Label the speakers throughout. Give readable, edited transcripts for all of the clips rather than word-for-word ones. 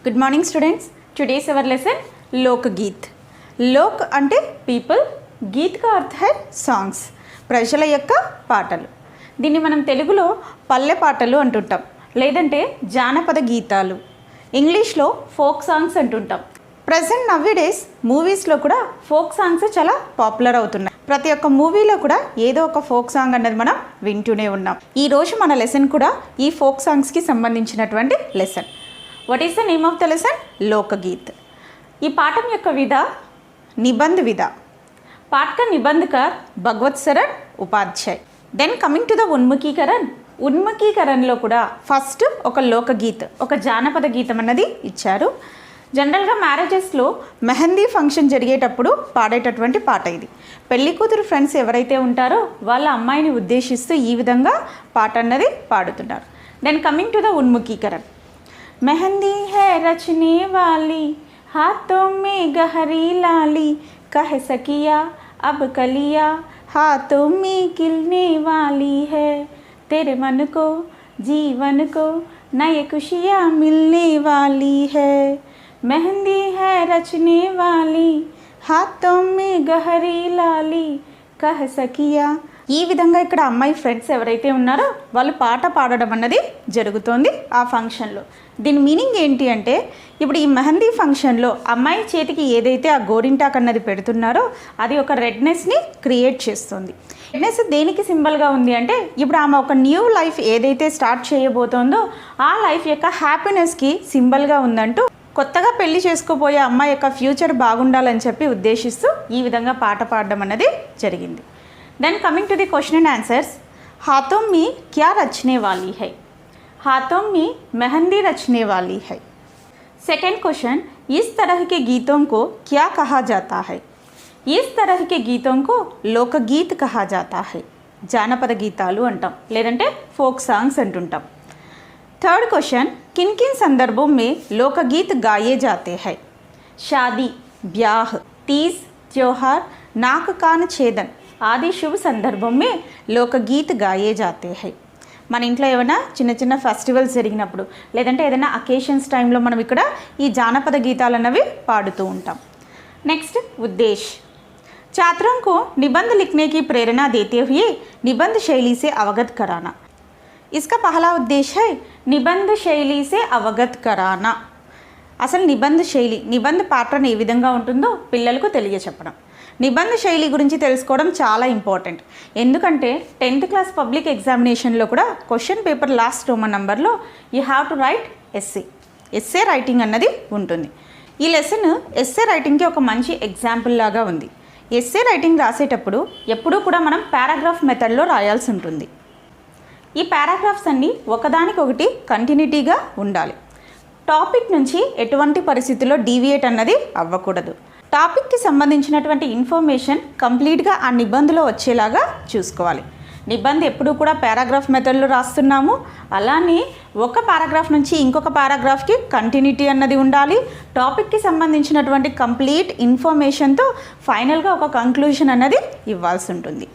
Speaker 1: Good morning students. Today's our lesson लोकगीत. लोक అంటే పీపుల్, గీత్ का अर्थ है సాంగ్స్, ప్రజల యొక్క పాటలు. దీన్ని మనం తెలుగులో పల్లె పాటలు అంటుంటాం, లేదంటే జానపద గీతాలు, ఇంగ్లీష్లో ఫోక్ సాంగ్స్ అంటుంటాం. ప్రజెంట్ నవ్వేడేస్ మూవీస్లో కూడా ఫోక్ సాంగ్స్ చాలా పాపులర్ అవుతున్నాయి. ప్రతి ఒక్క మూవీలో కూడా ఏదో ఒక ఫోక్ సాంగ్ అన్నది మనం వింటూనే ఉన్నాం. ఈరోజు మన లెసన్ కూడా ఈ ఫోక్ సాంగ్స్కి సంబంధించినటువంటి lesson. What is the name of the lesson? Lokgeet. ఈ పాఠం యొక్క విధ నిబంధ విధ. पाठ का निबंधकार Bhagwat Sharan Upadhyay. Then coming to the उन्मुखीकरण. ఉన్ముఖీకరణలో కూడా ఫస్ట్ ఒక లోకగీత్, ఒక జానపద గీతం అన్నది ఇచ్చారు. జనరల్గా మ్యారేజెస్లో మెహందీ ఫంక్షన్ జరిగేటప్పుడు పాడేటటువంటి పాట ఇది. పెళ్లి కూతురు ఫ్రెండ్స్ ఎవరైతే ఉంటారో వాళ్ళ అమ్మాయిని ఉద్దేశిస్తూ ఈ విధంగా పాట అన్నది పాడుతున్నారు. దెన్ కమింగ్ టు ద ఉన్ముఖీకరణ్. मेहंदी है रचने वाली, हाथों में गहरी लाली, कह सकिया अब कलिया, हाथों में खिलने वाली है, तेरे मन को जीवन को नए खुशियाँ मिलने वाली है. मेहंदी है रचने वाली, हाथों में गहरी लाली, कह सकिया. ఈ విధంగా ఇక్కడ అమ్మాయి ఫ్రెండ్స్ ఎవరైతే ఉన్నారో వాళ్ళు పాట పాడడం అన్నది జరుగుతోంది ఆ ఫంక్షన్లో. దీని మీనింగ్ ఏంటి అంటే, ఇప్పుడు ఈ మెహందీ ఫంక్షన్లో అమ్మాయి చేతికి ఏదైతే ఆ గోరింటాక్ అన్నది పెడుతున్నారో అది ఒక రెడ్నెస్ని క్రియేట్ చేస్తుంది. రెడ్నెస్ దేనికి సింబల్గా ఉంది అంటే, ఇప్పుడు ఆమె ఒక న్యూ లైఫ్ ఏదైతే స్టార్ట్ చేయబోతోందో ఆ లైఫ్ యొక్క హ్యాపీనెస్కి సింబల్గా ఉందంటూ కొత్తగా పెళ్లి చేసుకోబోయే అమ్మాయి యొక్క ఫ్యూచర్ బాగుండాలని చెప్పి ఉద్దేశిస్తూ ఈ విధంగా పాట పాడడం అన్నది జరిగింది. Then coming to the question and answers. हाथों में क्या रचने वाली है? हाथों में मेहंदी रचने वाली है. सेकेंड क्वेश्चन, इस तरह के गीतों को क्या कहा जाता है? इस तरह के गीतों को लोकगीत कहा जाता है. జానపద గీతాలు అంటాం, లేదంటే ఫోక్ సాంగ్స్ అంటుంటాం. थर्ड क्वेश्चन, किन किन संदर्भों में लोकगीत गाए जाते हैं? शादी, ब्याह, तीज, त्योहार, नाक कान छेदन ఆది శుభ సందర్భం మే లోకగీత్ గాయే జాతే హై. మన ఇంట్లో ఏమైనా చిన్న చిన్న ఫెస్టివల్స్ జరిగినప్పుడు, లేదంటే ఏదైనా అకేషన్స్ టైంలో మనం ఇక్కడ ఈ జానపద గీతాలు అన్నవి పాడుతూ ఉంటాం. నెక్స్ట్ ఉద్దేశ్. छात्रों को निबंध लिखने की प्रेरणा देते हुए निबंध शैली से अवगत कराना. इसका पहला उद्देश्य है निबंध शैली से अवगत कराना. అసలు నిబంధ శైలి, నిబంధ పాటన ఏ విధంగా ఉంటుందో పిల్లలకు తెలియచెప్పడం. నిబంధ శైలి గురించి తెలుసుకోవడం చాలా ఇంపార్టెంట్. ఎందుకంటే 10th క్లాస్ పబ్లిక్ ఎగ్జామినేషన్లో కూడా క్వశ్చన్ పేపర్ లాస్ట్ రోమన్ నంబర్లో you have to right essay writing అన్నది ఉంటుంది. ఈ లెసన్ ఎస్సే రైటింగ్కి ఒక మంచి ఎగ్జాంపుల్ లాగా ఉంది. ఎస్సే రైటింగ్ రాసేటప్పుడు ఎప్పుడూ కూడా మనం పారాగ్రాఫ్ మెథడ్లో రాయాల్సి ఉంటుంది. ఈ పారాగ్రాఫ్స్ అన్నీ ఒకదానికొకటి కంటిన్యూటీగా ఉండాలి. టాపిక్ నుంచి ఎటువంటి పరిస్థితుల్లో డీవియేట్ అన్నది అవ్వకూడదు. టాపిక్కి సంబంధించినటువంటి ఇన్ఫర్మేషన్ కంప్లీట్గా ఆ నిబంధనలో వచ్చేలాగా చూసుకోవాలి. నిబంధన ఎప్పుడూ కూడా పారాగ్రాఫ్ మెథడ్లో రాస్తున్నాము, అలానే ఒక పారాగ్రాఫ్ నుంచి ఇంకొక పారాగ్రాఫ్కి కంటిన్యూటీ అన్నది ఉండాలి. టాపిక్కి సంబంధించినటువంటి కంప్లీట్ ఇన్ఫర్మేషన్తో ఫైనల్గా ఒక కంక్లూజన్ అన్నది ఇవ్వాల్సి ఉంటుంది.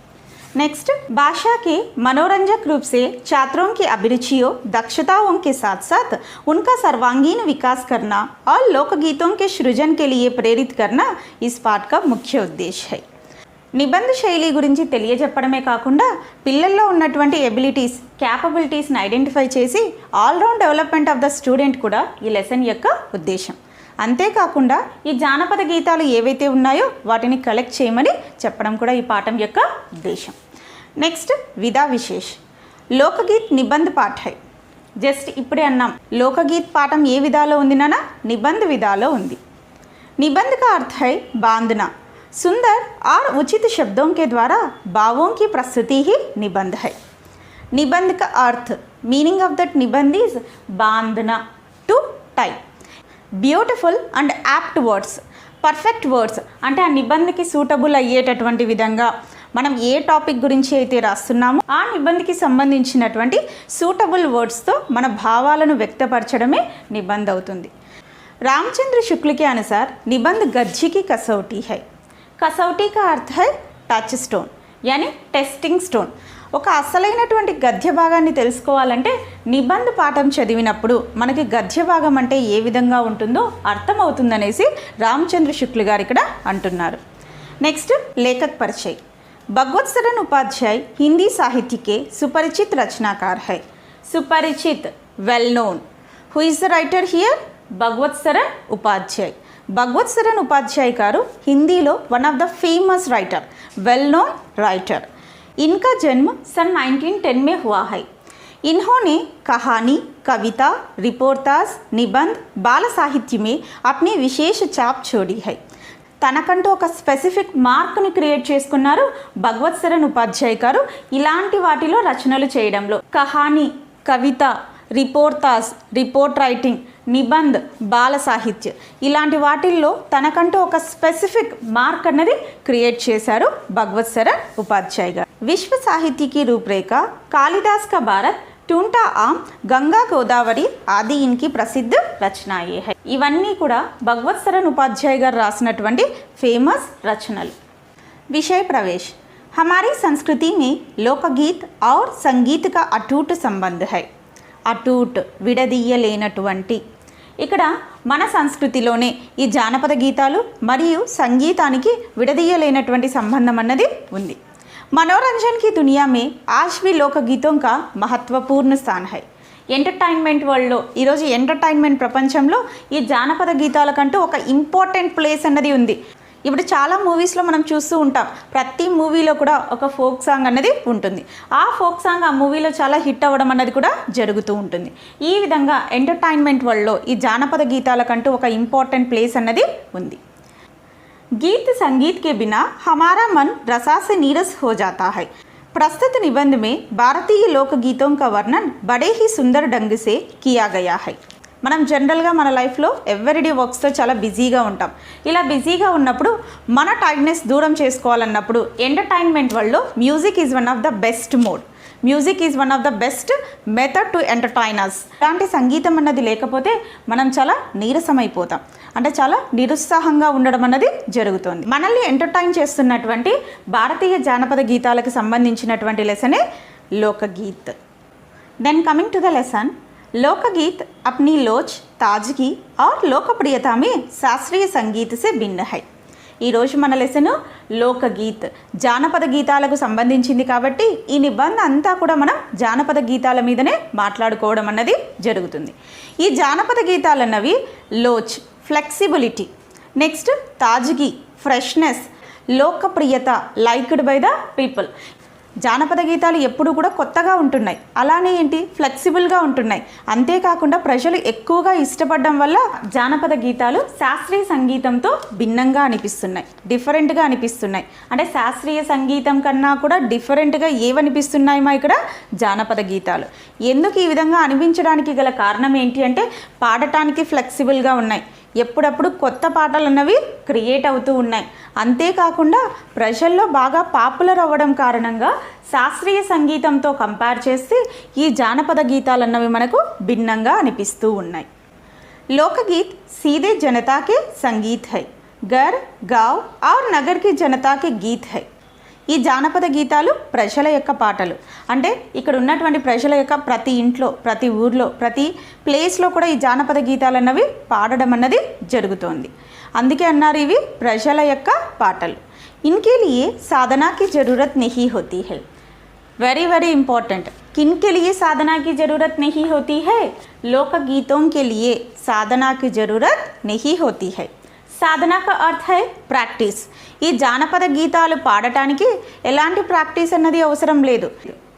Speaker 1: नेक्स्ट, भाषा के मनोरंजक रूप से छात्रों की अभिरुचियों, दक्षताओं के साथ साथ उनका सर्वांगीण विकास करना और लोकगीतों के सृजन के लिए प्रेरित करना इस पाठ का मुख्य उद्देश्य है. నిబంధ శైలి గురించి తెలియజెప్పడమే కాకుండా పిల్లల్లో ఉన్నటువంటి ఎబిలిటీస్, క్యాపబిలిటీస్ని ఐడెంటిఫై చేసి all round development of the student కూడా ఈ లెసన్ యొక్క ఉద్దేశం. అంతేకాకుండా ఈ జానపద గీతాలు ఏవైతే ఉన్నాయో వాటిని కలెక్ట్ చేయమని చెప్పడం కూడా ఈ పాఠం యొక్క ఉద్దేశం. నెక్స్ట్, విధా విశేష్. లోకగీత్ నిబంధ పాఠ హై. జస్ట్ ఇప్పుడే అన్నాం లోకగీత్ పాఠం ఏ విధాలో ఉంది నానా? నిబంధ విధాలో ఉంది. निबंध का अर्थ है बांधना. सुंदर और उचित शब्दों के द्वारा भावों की प्रस्तुति ही निबंध है. निबंध का अर्थ, मीनिंग ऑफ दैट निबंध इज बांधना, to tie. Beautiful and apt words, perfect words అంటే ఆ నిబంధనకి సూటబుల్ అయ్యేటటువంటి విధంగా మనం ఏ టాపిక్ గురించి అయితే రాస్తున్నామో ఆ నిబంధనకి సంబంధించినటువంటి సూటబుల్ వర్డ్స్తో మన భావాలను వ్యక్తపరచడమే నిబంధ అవుతుంది. रामचंद्र शुक्ल के अनुसार निबंध गर्जी की कसौटी है. कसौटी का अर्थ है टच स्टोन, यानी टेस्टिंग स्टोन. ఒక అసలైనటువంటి గద్య భాగాన్ని తెలుసుకోవాలంటే నిబంధ పాఠం చదివినప్పుడు మనకి గద్య భాగం అంటే ఏ విధంగా ఉంటుందో అర్థమవుతుందనేసి రామచంద్ర శుక్ల గారు ఇక్కడ అంటున్నారు. నెక్స్ట్ लेखक परिचय. भगवत सरन उपाध्याय हिंदी साहित्य के सुपरिचित रचनाकार है. सुपरिचित, well known. Who is the writer here? Bhagwat Saran Upadhyay. Bhagwat Saran Upadhyay garu हिंदीलो one of the famous writer, well known writer. इनका जन्म सन 1910 में हुआ है. इन्होंने कहानी, कविता, रिपोर्टाज, निबंध, बाल साहित्य में अपनी विशेष छाप छोड़ी है. తనకంటూ ఒక స్పెసిఫిక్ మార్క్ని క్రియేట్ చేసుకున్నారు భగవత్ సరన్ ఉపాధ్యాయ్ గారు ఇలాంటి వాటిలో రచనలు చేయడంలో. కహానీ, కవిత, రిపోర్టాజ్, రిపోర్ట్ రైటింగ్, నిబంధ్, బాల సాహిత్య ఇలాంటి వాటిల్లో తనకంటూ ఒక స్పెసిఫిక్ మార్క్ అన్నది క్రియేట్ చేశారు భగవత్ సరన్ ఉపాధ్యాయ్ గారు. విశ్వ సాహిత్యకి రూపురేఖ, కాళిదాస్ కా భారత్, टूंटा आम, गंगा गोदावरी आदि इनकी प्रसिद्ध रचनाएं हैं. इवన్నీ కూడా భగవత్ సరన్ ఉపాధ్యాయ్ గారు రాసినటువంటి ఫేమస్ రచనలు. विषय प्रवेश. हमारी संस्कृति में लोकगीत और संगीत का अटूट संबंध है. अटूट విడదీయలేనటువంటి. ఇక్కడ మన సంస్కృతిలోనే ఈ జానపద గీతాలు మరియు సంగీతానికి విడదీయలేనటువంటి సంబంధం అన్నది ఉంది. मनोरंजन की दुनिया में आज भी लोकगीतों का महत्वपूर्ण स्थान है. ఎంటర్టైన్మెంట్ వరల్డ్లో ఈరోజు ఎంటర్టైన్మెంట్ ప్రపంచంలో ఈ జానపద గీతాలకంటూ ఒక ఇంపార్టెంట్ ప్లేస్ అన్నది ఉంది. ఇప్పుడు చాలా మూవీస్లో మనం చూస్తూ ఉంటాం, ప్రతి మూవీలో కూడా ఒక ఫోక్ సాంగ్ అన్నది ఉంటుంది. ఆ ఫోక్ సాంగ్ ఆ మూవీలో చాలా హిట్ అవ్వడం అన్నది కూడా జరుగుతూ ఉంటుంది. ఈ విధంగా ఎంటర్టైన్మెంట్ వరల్డ్లో ఈ జానపద గీతాలకంటూ ఒక ఇంపార్టెంట్ ప్లేస్ అన్నది ఉంది. गीत संगीत के बिना हमारा मन रसा से नीरस हो जाता है. प्रस्तुत निबंध में भारतीय लोकगीतों का वर्णन बड़े ही सुंदर ढंग से किया गया है. మనం జనరల్గా మన లైఫ్లో ఎవ్రీడే వర్క్స్తో చాలా బిజీగా ఉంటాం. ఇలా బిజీగా ఉన్నప్పుడు మన టైర్డ్నెస్ దూరం చేసుకోవాలన్నప్పుడు ఎంటర్టైన్మెంట్ వరల్డ్లో music is one of the best mode. Music is one of the best method to entertain us. ఇలాంటి సంగీతం అన్నది లేకపోతే మనం చాలా నీరసమైపోతాం, అంటే చాలా నిరుత్సాహంగా ఉండడం అన్నది జరుగుతుంది. మనల్ని ఎంటర్టైన్ చేస్తున్నటువంటి భారతీయ జానపద గీతాలకు సంబంధించినటువంటి లెసనే Lokgeet. Then coming to the lesson, लोकगीत अपनी लोच, ताजगी और लोकप्रियता में शास्त्रीय संगीत से भिन्न है. ఈరోజు మన లెసను లోకగీత్, జానపద గీతాలకు సంబంధించింది కాబట్టి ఈ నిబంధన అంతా కూడా మనం జానపద గీతాల మీదనే మాట్లాడుకోవడం అన్నది జరుగుతుంది. ఈ జానపద గీతాలు అన్నవి లోచ్, ఫ్లెక్సిబిలిటీ, నెక్స్ట్ తాజగి, ఫ్రెష్నెస్, లోకప్రియత, లైక్డ్ బై ద పీపుల్. జానపద గీతాలు ఎప్పుడు కూడా కొత్తగా ఉంటున్నాయి, అలానే ఏంటి ఫ్లెక్సిబుల్గా ఉంటున్నాయి. అంతేకాకుండా ప్రజలు ఎక్కువగా ఇష్టపడడం వల్ల జానపద గీతాలు శాస్త్రీయ సంగీతంతో భిన్నంగా అనిపిస్తున్నాయి, డిఫరెంట్గా అనిపిస్తున్నాయి. అంటే శాస్త్రీయ సంగీతం కన్నా కూడా డిఫరెంట్గా ఏవనిపిస్తున్నాయి మా ఇక్కడ జానపద గీతాలు. ఎందుకు ఈ విధంగా అనిపించడానికి గల కారణం ఏంటి అంటే పాడటానికి ఫ్లెక్సిబుల్గా ఉన్నాయి, ఎప్పుడప్పుడు కొత్త పాటలు అన్నవి క్రియేట్ అవుతూ ఉన్నాయి. అంతేకాకుండా ప్రజల్లో బాగా పాపులర్ అవ్వడం కారణంగా శాస్త్రీయ సంగీతంతో కంపేర్ చేస్తే ఈ జానపద గీతాలు అన్నవి మనకు భిన్నంగా అనిపిస్తూ ఉన్నాయి. లోకగీత్ సీదే जनता के संगीत है, घर गांव और नगर की जनता के गीत है. ఈ జానపద గీతాలు ప్రజల యొక్క పాటలు. అంటే ఇక్కడ ఉన్నటువంటి ప్రజల యొక్క ప్రతి ఇంట్లో, ప్రతి ఊర్లో, ప్రతి ప్లేస్లో కూడా ఈ జానపద గీతాలు అన్నవి పాడడం అన్నది జరుగుతోంది. అందుకే అన్నారు ఇవి ప్రజల యొక్క పాటలు. ఇన్కే లియే సాధనాకి జరూరత్ నహీ హోతీ హై. Very very important. किनके लिए साधना की ज़रूरत नहीं होती है? लोकगीतों के लिए साधना की ज़रूरत नहीं होती है. సాధన కా అర్థ హై ప్రాక్టీస్. ఈ జానపద గీతాలు పాడటానికి ఎలాంటి ప్రాక్టీస్ అన్నది అవసరం లేదు,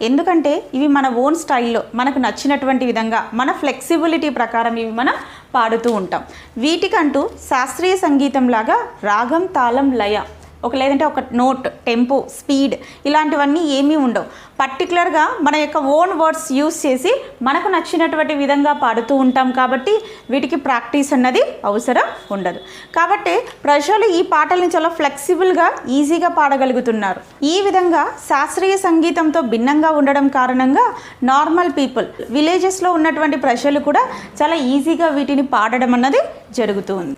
Speaker 1: ఎందుకంటే ఇవి మన ఓన్ స్టైల్లో మనకు నచ్చినటువంటి విధంగా మన ఫ్లెక్సిబిలిటీ ప్రకారం ఇవి మనం పాడుతూ ఉంటాం. వీటికంటూ శాస్త్రీయ సంగీతం లాగా రాగం, తాళం, లయ లేదంటే ఒక నోట్, టెంపో, స్పీడ్ ఇలాంటివన్నీ ఏమీ ఉండవు. పర్టికులర్గా మన యొక్క ఓన్ వర్డ్స్ యూస్ చేసి మనకు నచ్చినటువంటి విధంగా పాడుతూ ఉంటాం కాబట్టి వీటికి ప్రాక్టీస్ అన్నది అవసరం ఉండదు. కాబట్టి ప్రజలు ఈ పాటల్ని చాలా ఫ్లెక్సిబుల్గా, ఈజీగా పాడగలుగుతున్నారు. ఈ విధంగా శాస్త్రీయ సంగీతంతో భిన్నంగా ఉండడం కారణంగా నార్మల్ పీపుల్, విలేజెస్లో ఉన్నటువంటి ప్రజలు కూడా చాలా ఈజీగా వీటిని పాడడం అన్నది జరుగుతూ ఉంది.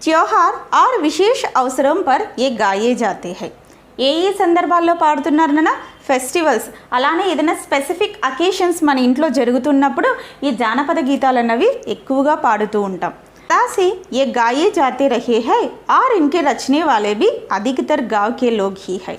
Speaker 1: त्योहार और विशेष अवसरों पर ये गाए जाते हैं. ఏ ఏ సందర్భాల్లో పాడుతున్నారు నాన్న? ఫెస్టివల్స్, అలానే ఏదైనా స్పెసిఫిక్ అకేషన్స్ మన ఇంట్లో జరుగుతున్నప్పుడు ఈ జానపద గీతాలు అన్నవి ఎక్కువగా పాడుతూ ఉంటాం. से ये गाए जाते रहे हैं और इनके रचने वाले भी अधिकतर गाँव के लोग ही है.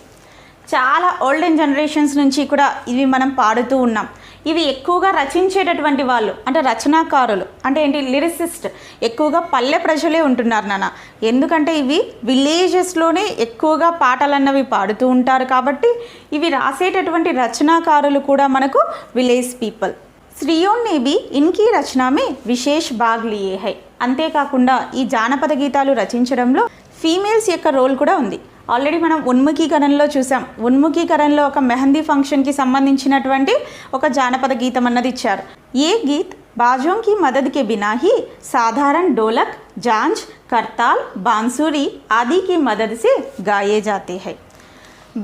Speaker 1: చాలా ఓల్డెన్ జనరేషన్స్ నుంచి కూడా ఇవి మనం పాడుతూ ఉన్నాం. ఇవి ఎక్కువగా రచించేటటువంటి వాళ్ళు అంటే రచనాకారులు అంటే ఏంటి, లిరిసిస్ట్, ఎక్కువగా పల్లె ప్రజలే ఉంటున్నారు నాన్న. ఎందుకంటే ఇవి విలేజెస్లోనే ఎక్కువగా పాటలు అన్నవి పాడుతూ ఉంటారు కాబట్టి ఇవి రాసేటటువంటి రచనాకారులు కూడా మనకు విలేజ్ పీపుల్. స్త్రీयों ने भी इनकी रचना में विशेष भाग लिए है. అంతేకాకుండా ఈ జానపద గీతాలు రచించడంలో ఫీమేల్స్ యొక్క రోల్ కూడా ఉంది. ఆల్రెడీ మనం ఉన్ముఖీకరణలో చూసాం. ఉన్ముఖీకరణలో ఒక మెహందీ ఫంక్షన్కి సంబంధించినటువంటి ఒక జానపద గీతం అన్నది ఇచ్చారు. ఏ గీత్ बाजों की मदद के बिना ही साधारण ढोलक, झांझ, करताल, बांसुरी आदि की मदद से गाए जाते हैं.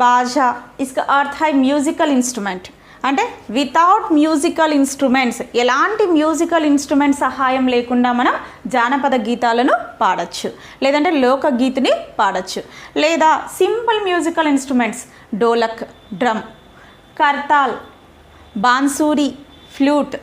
Speaker 1: बाजा इसका अर्थ है म्यूजिकल इंस्ट्रूमेंट. అంటే వితౌట్ మ్యూజికల్ ఇన్స్ట్రుమెంట్స్, ఎలాంటి మ్యూజికల్ ఇన్స్ట్రుమెంట్ సహాయం లేకుండా మనం జానపద గీతాలను పాడచ్చు, లేదంటే లోకగీత్ని పాడచ్చు. లేదా simple musical instruments dholak, drum, kartal, bansuri, flute,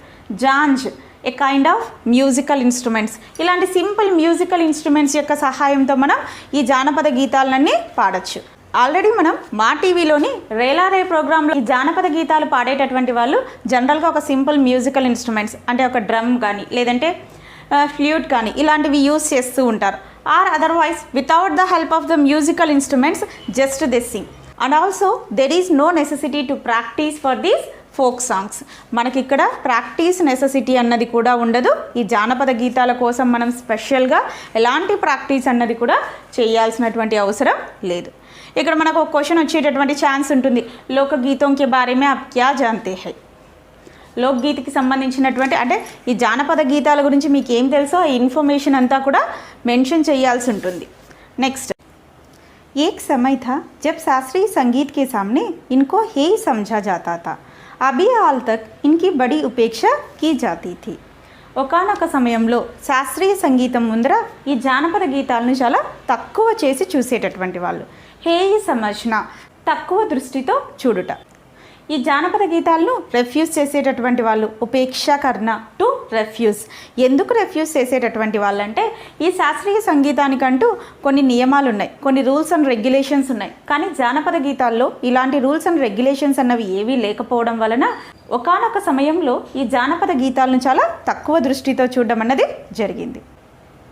Speaker 1: jhanj, a kind of musical instruments. ఇలాంటి సింపుల్ మ్యూజికల్ ఇన్స్ట్రుమెంట్స్ యొక్క సహాయంతో మనం ఈ జానపద గీతాలన్నీ పాడచ్చు. ఆల్రెడీ మనం మా టీవీలోని రేలారే ప్రోగ్రాంలో ఈ జానపద గీతాలు పాడేటటువంటి వాళ్ళు జనరల్గా ఒక సింపుల్ మ్యూజికల్ ఇన్స్ట్రుమెంట్స్ అంటే ఒక డ్రమ్ కానీ లేదంటే ఫ్లూట్ కానీ ఇలాంటివి యూస్ చేస్తూ ఉంటారు. Or otherwise without the help of the musical instruments just they sing. And also there is no necessity to practice for these folk songs. మనకి ఇక్కడ ప్రాక్టీస్ నెసెసిటీ అన్నది కూడా ఉండదు. ఈ జానపద గీతాల కోసం మనం స్పెషల్గా ఎలాంటి ప్రాక్టీస్ అన్నది కూడా చేయాల్సినటువంటి అవసరం లేదు. ఇక్కడ మనకు ఒక క్వశ్చన్ వచ్చేటటువంటి ఛాన్స్ ఉంటుంది. లోకగీతం కే బారే మే ఆప్ క్యా జాన్తే హై. లోక్గీత్కి సంబంధించినటువంటి అంటే ఈ జానపద గీతాల గురించి మీకు ఏం తెలుసో ఆ ఇన్ఫర్మేషన్ అంతా కూడా మెన్షన్ చేయాల్సి ఉంటుంది. నెక్స్ట్, एक समय था जब शास्त्रीय संगीत के सामने इनको ही समझा जाता था. अभी हाल तक इनकी बड़ी उपेक्षा की जाती थी. ఒకానొక సమయంలో శాస్త్రీయ సంగీతం ముందర ఈ జానపద గీతాలను చాలా తక్కువ చేసి చూసేటటువంటి వాళ్ళు. హేయి సమజ్న, తక్కువ దృష్టితో చూడుట. ఈ జానపద గీతాలను రెఫ్యూజ్ చేసేటటువంటి వాళ్ళు, ఉపేక్ష కర్ణ టు రెఫ్యూజ్. ఎందుకు రెఫ్యూజ్ చేసేటటువంటి వాళ్ళంటే ఈ శాస్త్రీయ సంగీతానికంటూ కొన్ని నియమాలు ఉన్నాయి, కొన్ని రూల్స్ అండ్ రెగ్యులేషన్స్ ఉన్నాయి. కానీ జానపద గీతాల్లో ఇలాంటి రూల్స్ అండ్ రెగ్యులేషన్స్ అన్నవి ఏవీ లేకపోవడం వలన ఒకానొక సమయంలో ఈ జానపద గీతాలను చాలా తక్కువ దృష్టితో చూడడం అన్నది జరిగింది.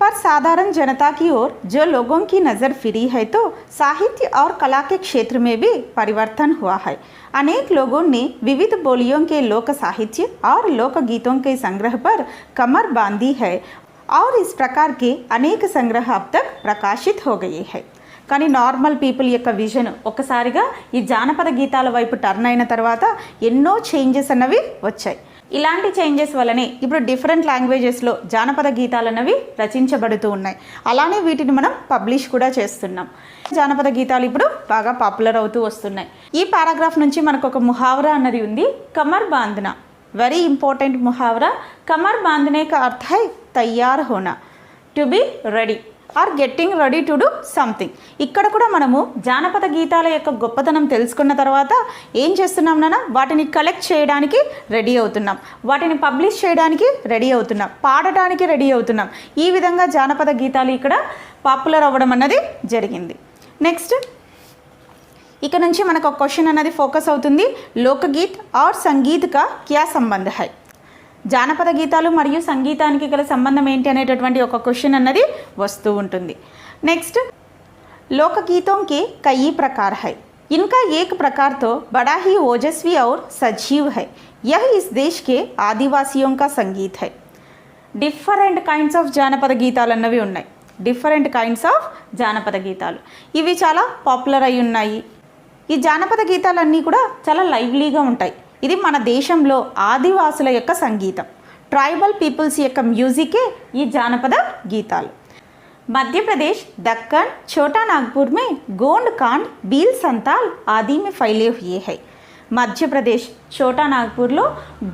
Speaker 1: पर साधारण जनता की ओर जो लोगों की नज़र फिरी है तो साहित्य और कला के क्षेत्र में भी परिवर्तन हुआ है. अनेक लोगों ने विविध बोलियों के लोक साहित्य और लोक गीतों के संग्रह पर कमर बांधी है और इस प्रकार के अनेक संग्रह अब तक प्रकाशित हो गए हैं. కానీ నార్మల్ పీపుల్ యొక్క విజన్ ఒక్కసారిగా ఈ జానపద గీతాల వైపు టర్న్ అయిన తర్వాత ఎన్నో చేంజెస్ అన్నవి వచ్చాయి. ఇలాంటి చేంజెస్ వల్లనే ఇప్పుడు డిఫరెంట్ లాంగ్వేజెస్లో జానపద గీతాలు అన్నవి రచించబడుతూ ఉన్నాయి. అలానే వీటిని మనం పబ్లిష్ కూడా చేస్తున్నాం. జానపద గీతాలు ఇప్పుడు బాగా పాపులర్ అవుతూ వస్తున్నాయి. ఈ పారాగ్రాఫ్ నుంచి మనకు ఒక ముహావరా అన్నది ఉంది, కమర్ బాంధనా. వెరీ ఇంపార్టెంట్ ముహావరా. కమర్ బాంధనే కా అర్థ హై తయార్ హోనా, to be ready or getting ready to do something. ఇక్కడ కూడా మనము జానపద గీతాల యొక్క గొప్పతనం తెలుసుకున్న తర్వాత ఏం చేస్తున్నాం నాన్న, వాటిని కలెక్ట్ చేయడానికి రెడీ అవుతున్నాం, వాటిని పబ్లిష్ చేయడానికి రెడీ అవుతున్నాం, పాడటానికి రెడీ అవుతున్నాం. ఈ విధంగా జానపద గీతాలు ఇక్కడ పాపులర్ అవ్వడం అన్నది జరిగింది. నెక్స్ట్, ఇక నుంచి మనకు ఒక క్వశ్చన్ అన్నది ఫోకస్ అవుతుంది. లోకగీత్ ఆర్ సంగీత్ కా క్యా సంబంధ హై. జానపద గీతాలు మరియు సంగీతానికి గల సంబంధం ఏంటి అనేటటువంటి ఒక క్వశ్చన్ అన్నది వస్తూ ఉంటుంది. నెక్స్ట్, लोकगीतों के कई प्रकार है. इनका एक प्रकार तो बड़ा ही ओजस्वी और सजीव है. यह इस देश के आदिवासियों का संगीत है. డిఫరెంట్ కైండ్స్ ఆఫ్ జానపద గీతాలు అన్నవి ఉన్నాయి. డిఫరెంట్ కైండ్స్ ఆఫ్ జానపద గీతాలు ఇవి చాలా పాపులర్ అయి ఉన్నాయి. ఈ జానపద గీతాలన్నీ కూడా చాలా లైవ్లీగా ఉంటాయి. ఇది మన దేశంలో ఆదివాసుల యొక్క సంగీతం, ట్రైబల్ పీపుల్స్ యొక్క మ్యూజికే ఈ జానపద గీతాలు. मध्य प्रदेश, दक्कन, छोटा नागपुर में गोंड कांड, बील संताल आदि में फैले हुए हैं. మధ్య ప్రదేశ్ చోటా నాగ్పూర్లో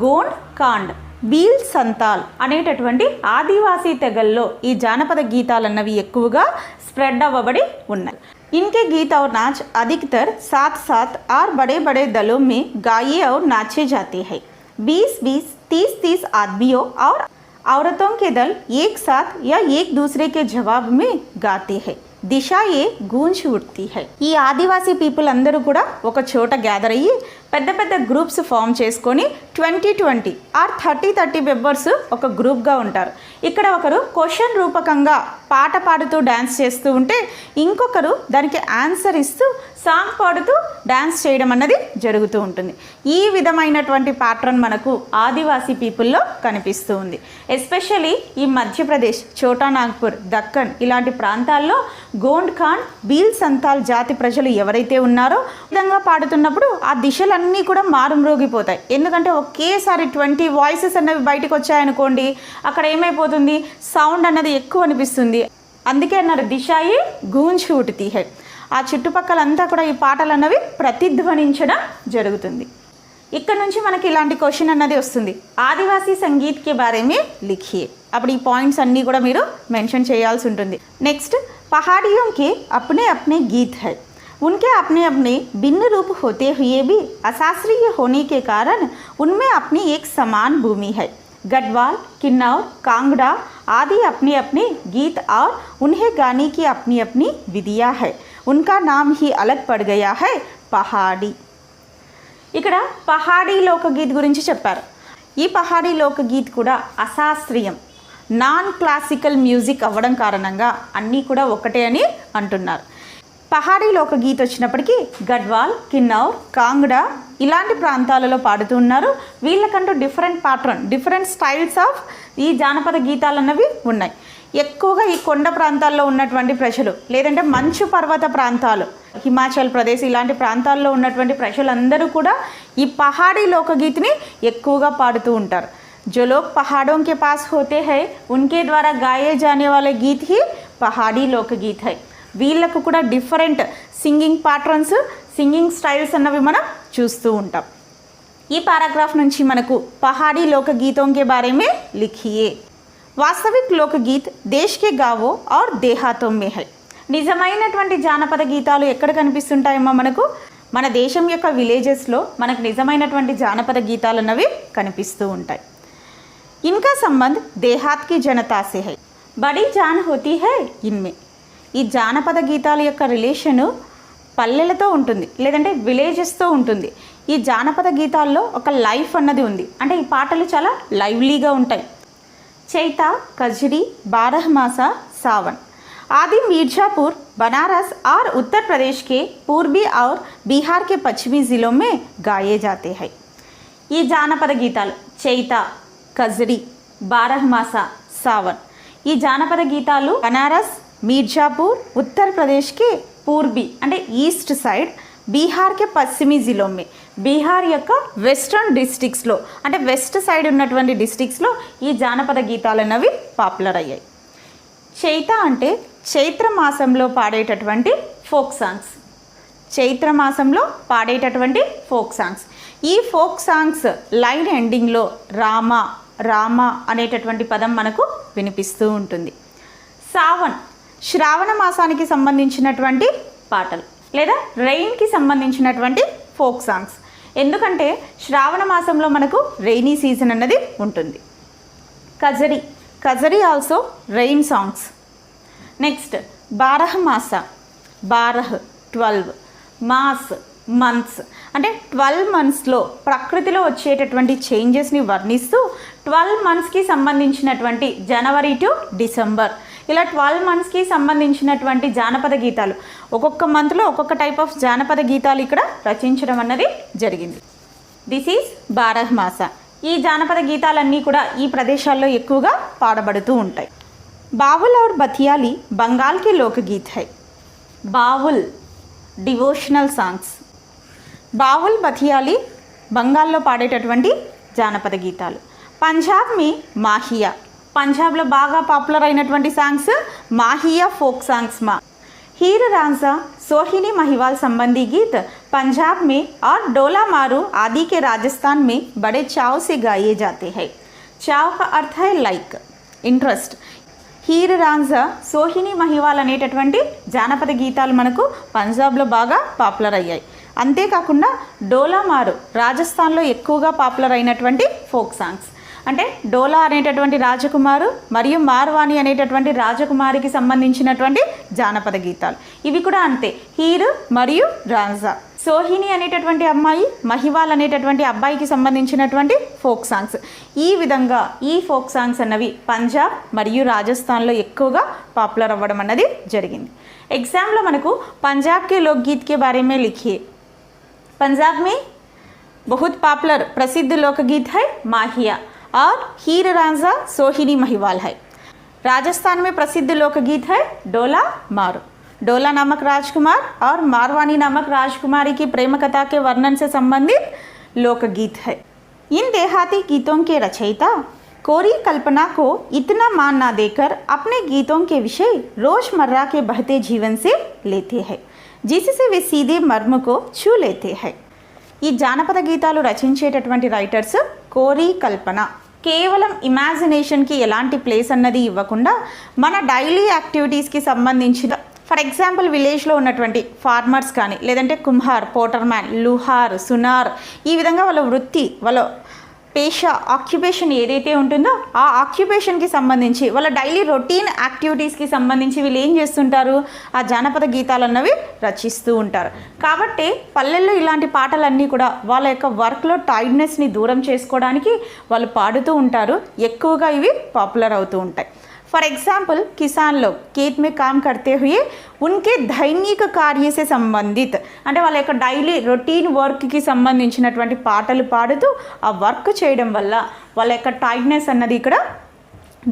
Speaker 1: గోండ్ కాండ్, బీల్ సంతాల్ అనేటటువంటి ఆదివాసీ తెగల్లో ఈ జానపద గీతాలన్నవి ఎక్కువగా స్ప్రెడ్ అవ్వబడి ఉన్నాయి. इनके गीत और नाच अधिकतर साथ साथ और बड़े बड़े दलों में गाए और नाचे जाते हैं। 20-20, 30-30 आदमियों और औरतों के दल एक साथ या एक दूसरे के जवाब में गाते हैं। దిశా ఏ గూంజ్ ఉడ్తీ హై। ఈ ఆదివాసీ పీపుల్ అందరూ కూడా ఒక చోట గ్యాదర్ అయ్యి పెద్ద పెద్ద గ్రూప్స్ ఫామ్ చేసుకొని 20-20 ఆర్ 30-30 మెంబర్స్ ఒక గ్రూప్గా ఉంటారు. ఇక్కడ ఒకరు క్వశ్చన్ రూపకంగా పాట పాడుతూ డ్యాన్స్ చేస్తూ ఉంటే ఇంకొకరు దానికి ఆన్సర్ ఇస్తూ సాంగ్ పాడుతూ డ్యాన్స్ చేయడం అన్నది జరుగుతూ ఉంటుంది. ఈ విధమైనటువంటి ప్యాటర్న్ మనకు ఆదివాసీ పీపుల్లో కనిపిస్తూ ఉంది. ఎస్పెషల్లీ ఈ మధ్యప్రదేశ్, ఛోటా నాగ్పూర్, దక్కన్ ఇలాంటి ప్రాంతాల్లో గోండ్ ఖాన్, భీల్ సంతాల్ జాతి ప్రజలు ఎవరైతే ఉన్నారో విధంగా పాడుతున్నప్పుడు ఆ దిశలన్నీ కూడా మారుమ్రోగిపోతాయి. ఎందుకంటే ఒకేసారి 20 వాయిసెస్ అన్నవి బయటకు వచ్చాయనుకోండి, అక్కడ ఏమైపోతుంది, సౌండ్ అన్నది ఎక్కువ అనిపిస్తుంది. అందుకే అన్నారు దిశాయి గూంజ్ ఉఠతీ హై. ఆ చుట్టుపక్కలంతా కూడా ఈ పాటలు అన్నవి ప్రతిధ్వనించడం జరుగుతుంది. ఇక్కడ నుంచి మనకి ఇలాంటి క్వశ్చన్ అన్నది వస్తుంది, ఆదివాసీ సంగీత్ కే బారే మే లిఖియే. అప్పుడు ఈ పాయింట్స్ అన్నీ కూడా మీరు మెన్షన్ చేయాల్సి ఉంటుంది. నెక్స్ట్, पहाड़ियों के अपने अपने गीत है, उनके अपने अपने भिन्न रूप होते हुए भी अशास्त्रीय होने के कारण उनमें अपनी एक समान भूमि है. गढ़वाल, किन्नौर, कांगड़ा आदि अपने अपने गीत और उन्हें गाने की अपनी अपनी विधियाँ है. उनका नाम ही अलग पड़ गया है, पहाड़ी. ఇక్కడ పహాడీ లోకగీత్ గురించి చెప్పారు. ఈ పహాడీ లోకగీత్ కూడా అశాస్త్రీయం, నాన్ క్లాసికల్ మ్యూజిక్ అవ్వడం కారణంగా అన్నీ కూడా ఒకటే అని అంటున్నారు. పహాడీ లోకగీత్ వచ్చినప్పటికీ గడ్వాల్, కిన్నౌర్, కాంగ్డా ఇలాంటి ప్రాంతాలలో పాడుతూ ఉన్నారు. వీళ్ళకంటూ different pattern, different styles of ఈ జానపద గీతాలు అన్నవి ఉన్నాయి. ఎక్కువగా ఈ కొండ ప్రాంతాల్లో ఉన్నటువంటి ప్రజలు, లేదంటే మంచు పర్వత ప్రాంతాలు, హిమాచల్ ప్రదేశ్ ఇలాంటి ప్రాంతాల్లో ఉన్నటువంటి ప్రజలందరూ కూడా ఈ పహాడీ లోకగీత్ని ఎక్కువగా పాడుతూ ఉంటారు. जो लोग पहाड़ों के पास होते हैं उनके द्वारा गाए जाने वाले गीत ही पहाड़ी लोकगीत है. వీళ్ళకు కూడా different singing patterns, singing styles అన్నవి మనం చూస్తూ ఉంటాం. ఈ పారాగ్రాఫ్ నుంచి మనకు పహాడీ లోకగీతों के बारे में लिखिए. వాస్తవిक లోకగీత్ దేశ్ కే గావో और దేహాతోं में है. నిజమైనటువంటి జానపద గీతాలు ఎక్కడ కనిపిస్తుంటాయమ్మా మనకు? మన దేశం యొక్క విలేజెస్లో మనకు నిజమైనటువంటి జానపద గీతాలు అన్నవి కనిపిస్తూ ఉంటాయి. इनका संबंध देहात की जनता से है, बड़ी जान होती है इनमें. ఈ జానపద గీతాల యొక్క రిలేషను పల్లెలతో ఉంటుంది, లేదంటే విలేజెస్తో ఉంటుంది. ఈ జానపద గీతాల్లో ఒక లైఫ్ అన్నది ఉంది, అంటే ఈ పాటలు చాలా లైవ్లీగా ఉంటాయి. చైతా, కజరీ, బారహమాసా, సావన్ आदि मिर्जापुर, बनारस और उत्तर प्रदेश के पूर्वी और बिहार के पश्चिमी ज़िलों में गाए जाते हैं. ఈ జానపద గీతాలు చైతా, కజరీ, బారహమాసా, సావన్ ఈ జానపద గీతాలు బనారస్, మీర్జాపూర్, ఉత్తరప్రదేశ్ కే పూర్బీ అంటే ఈస్ట్ సైడ్, బీహార్ కే పశ్చిమీ జిలో మే బీహార్ యొక్క వెస్ట్రన్ డిస్ట్రిక్ట్స్లో అంటే వెస్ట్ సైడ్ ఉన్నటువంటి డిస్ట్రిక్ట్స్లో ఈ జానపద గీతాలు అనేవి పాపులర్ అయ్యాయి. చైత అంటే చైత్ర మాసంలో పాడేటటువంటి ఫోక్ సాంగ్స్. చైత్ర మాసంలో పాడేటటువంటి ఫోక్ సాంగ్స్. ఈ ఫోక్ సాంగ్స్ లైన్ ఎండింగ్లో రామ రామ అనేటటువంటి పదం మనకు వినిపిస్తూ ఉంటుంది. సావన్ శ్రావణ మాసానికి సంబంధించినటువంటి పాటలు, లేదా రెయిన్కి సంబంధించినటువంటి ఫోక్ సాంగ్స్. ఎందుకంటే శ్రావణ మాసంలో మనకు రెయినీ సీజన్ అన్నది ఉంటుంది. Kajari, Kajari also rain songs. Next Barahmasa, బారహ్ 12, మాస్ మంత్స్ అంటే 12 మంత్స్లో ప్రకృతిలో వచ్చేటటువంటి చేంజెస్ని వర్ణిస్తూ 12 మంత్స్కి సంబంధించినటువంటి జనవరి టు డిసెంబర్ ఇలా 12 మంత్స్కి సంబంధించినటువంటి జానపద గీతాలు, ఒక్కొక్క మంత్లో ఒక్కొక్క టైప్ ఆఫ్ జానపద గీతాలు ఇక్కడ రచించడం అన్నది జరిగింది. This is Barahmasa. ఈ జానపద గీతాలన్నీ కూడా ఈ ప్రదేశాల్లో ఎక్కువగా పాడబడుతూ ఉంటాయి. బావుల్ और బతియాలి बंगाल के लोकगीत है. బావుల్ డివోషనల్ సాంగ్స్. బావుల్, బతియాలి బంగాల్లో పాడేటటువంటి జానపద గీతాలు. పంజాబ్ మీ మాహియా, పంజాబ్లో బాగా పాపులర్ అయినటువంటి సాంగ్స్ మాహియా ఫోక్ సాంగ్స్. మా हीर रांझा, सोहिनी महिवाल संबंधी गीत पंजाब में और डोला मारू आदि के राजस्थान में बड़े चाव से गाए जाते हैं. चाव का अर्थ है लाइक, इंटरेस्ट. హీర్ రాంజా, సోహిని మహివాల్ అనేటటువంటి జానపద గీతాలు మనకు పంజాబ్లో బాగా పాపులర్ అయ్యాయి. అంతేకాకుండా డోలా మారు రాజస్థాన్లో ఎక్కువగా పాపులర్ అయినటువంటి ఫోక్ సాంగ్స్. అంటే డోలా అనేటటువంటి రాజకుమారు మరియు మార్వాణి అనేటటువంటి రాజకుమారికి సంబంధించినటువంటి జానపద గీతాలు. ఇవి కూడా అంతే, హీర్ మరియు రాంజా. సోహిని అనేటటువంటి అమ్మాయి, మహివాల్ అనేటటువంటి అబ్బాయికి సంబంధించినటువంటి ఫోక్ సాంగ్స్. ఈ విధంగా ఈ ఫోక్ సాంగ్స్ అన్నవి పంజాబ్ మరియు రాజస్థాన్లో ఎక్కువగా పాపులర్ అవ్వడం అన్నది జరిగింది. ఎగ్జామ్లో మనకు పంజాబ్ కే లోక్ గీత్ కే బారే మే లిఖియే. पंजाब में बहुत पॉपुलर प्रसिद्ध लोकगीत है माहिया और हीर रांझा सोहिनी महिवाल है. राजस्थान में प्रसिद्ध लोकगीत है डोला मारू. डोला नामक राजकुमार और मारवानी नामक राजकुमारी की प्रेम कथा के वर्णन से संबंधित लोकगीत है. इन देहाती गीतों के रचयिता कोरी कल्पना को इतना मान ना देकर अपने गीतों के विषय रोजमर्रा के बहते जीवन से लेते हैं, जिससे वे सीधे मर्म को छू लेते हैं. ఈ జానపద గీతాలు రచించేటటువంటి రైటర్స్ కోరి కల్పన కేవలం ఇమాజినేషన్కి ఎలాంటి ప్లేస్ అన్నది ఇవ్వకుండా మన డైలీ యాక్టివిటీస్కి సంబంధించిన, ఫర్ ఎగ్జాంపుల్ విలేజ్లో ఉన్నటువంటి ఫార్మర్స్ కానీ, లేదంటే కుమ్హార్, పోటర్మ్యాన్, లుహార్, సునార్, ఈ విధంగా వాళ్ళ వృత్తి, వాళ్ళ పేషా, ఆక్యుపేషన్ ఏదైతే ఉంటుందో ఆ ఆక్యుపేషన్కి సంబంధించి వాళ్ళ డైలీ రొటీన్ యాక్టివిటీస్కి సంబంధించి వీళ్ళు ఏం చేస్తుంటారు, ఆ జానపద గీతాలు అన్నవి రచిస్తూ ఉంటారు. కాబట్టి పల్లెల్లో ఇలాంటి పాటలన్నీ కూడా వాళ్ళ యొక్క వర్క్లో టైర్డ్నెస్ని దూరం చేసుకోవడానికి వాళ్ళు పాడుతూ ఉంటారు. ఎక్కువగా ఇవి పాపులర్ అవుతూ ఉంటాయి. फॉर एग्जाम्पल किसान लोग खेत में काम करते हुए उनके दैनिक कार्य से संबंधित, అంటే వాళ్ళ యొక్క డైలీ రొటీన్ వర్క్కి సంబంధించినటువంటి పాటలు పాడుతూ ఆ వర్క్ చేయడం వల్ల వాళ్ళ యొక్క టైర్డ్నెస్ అన్నది ఇక్కడ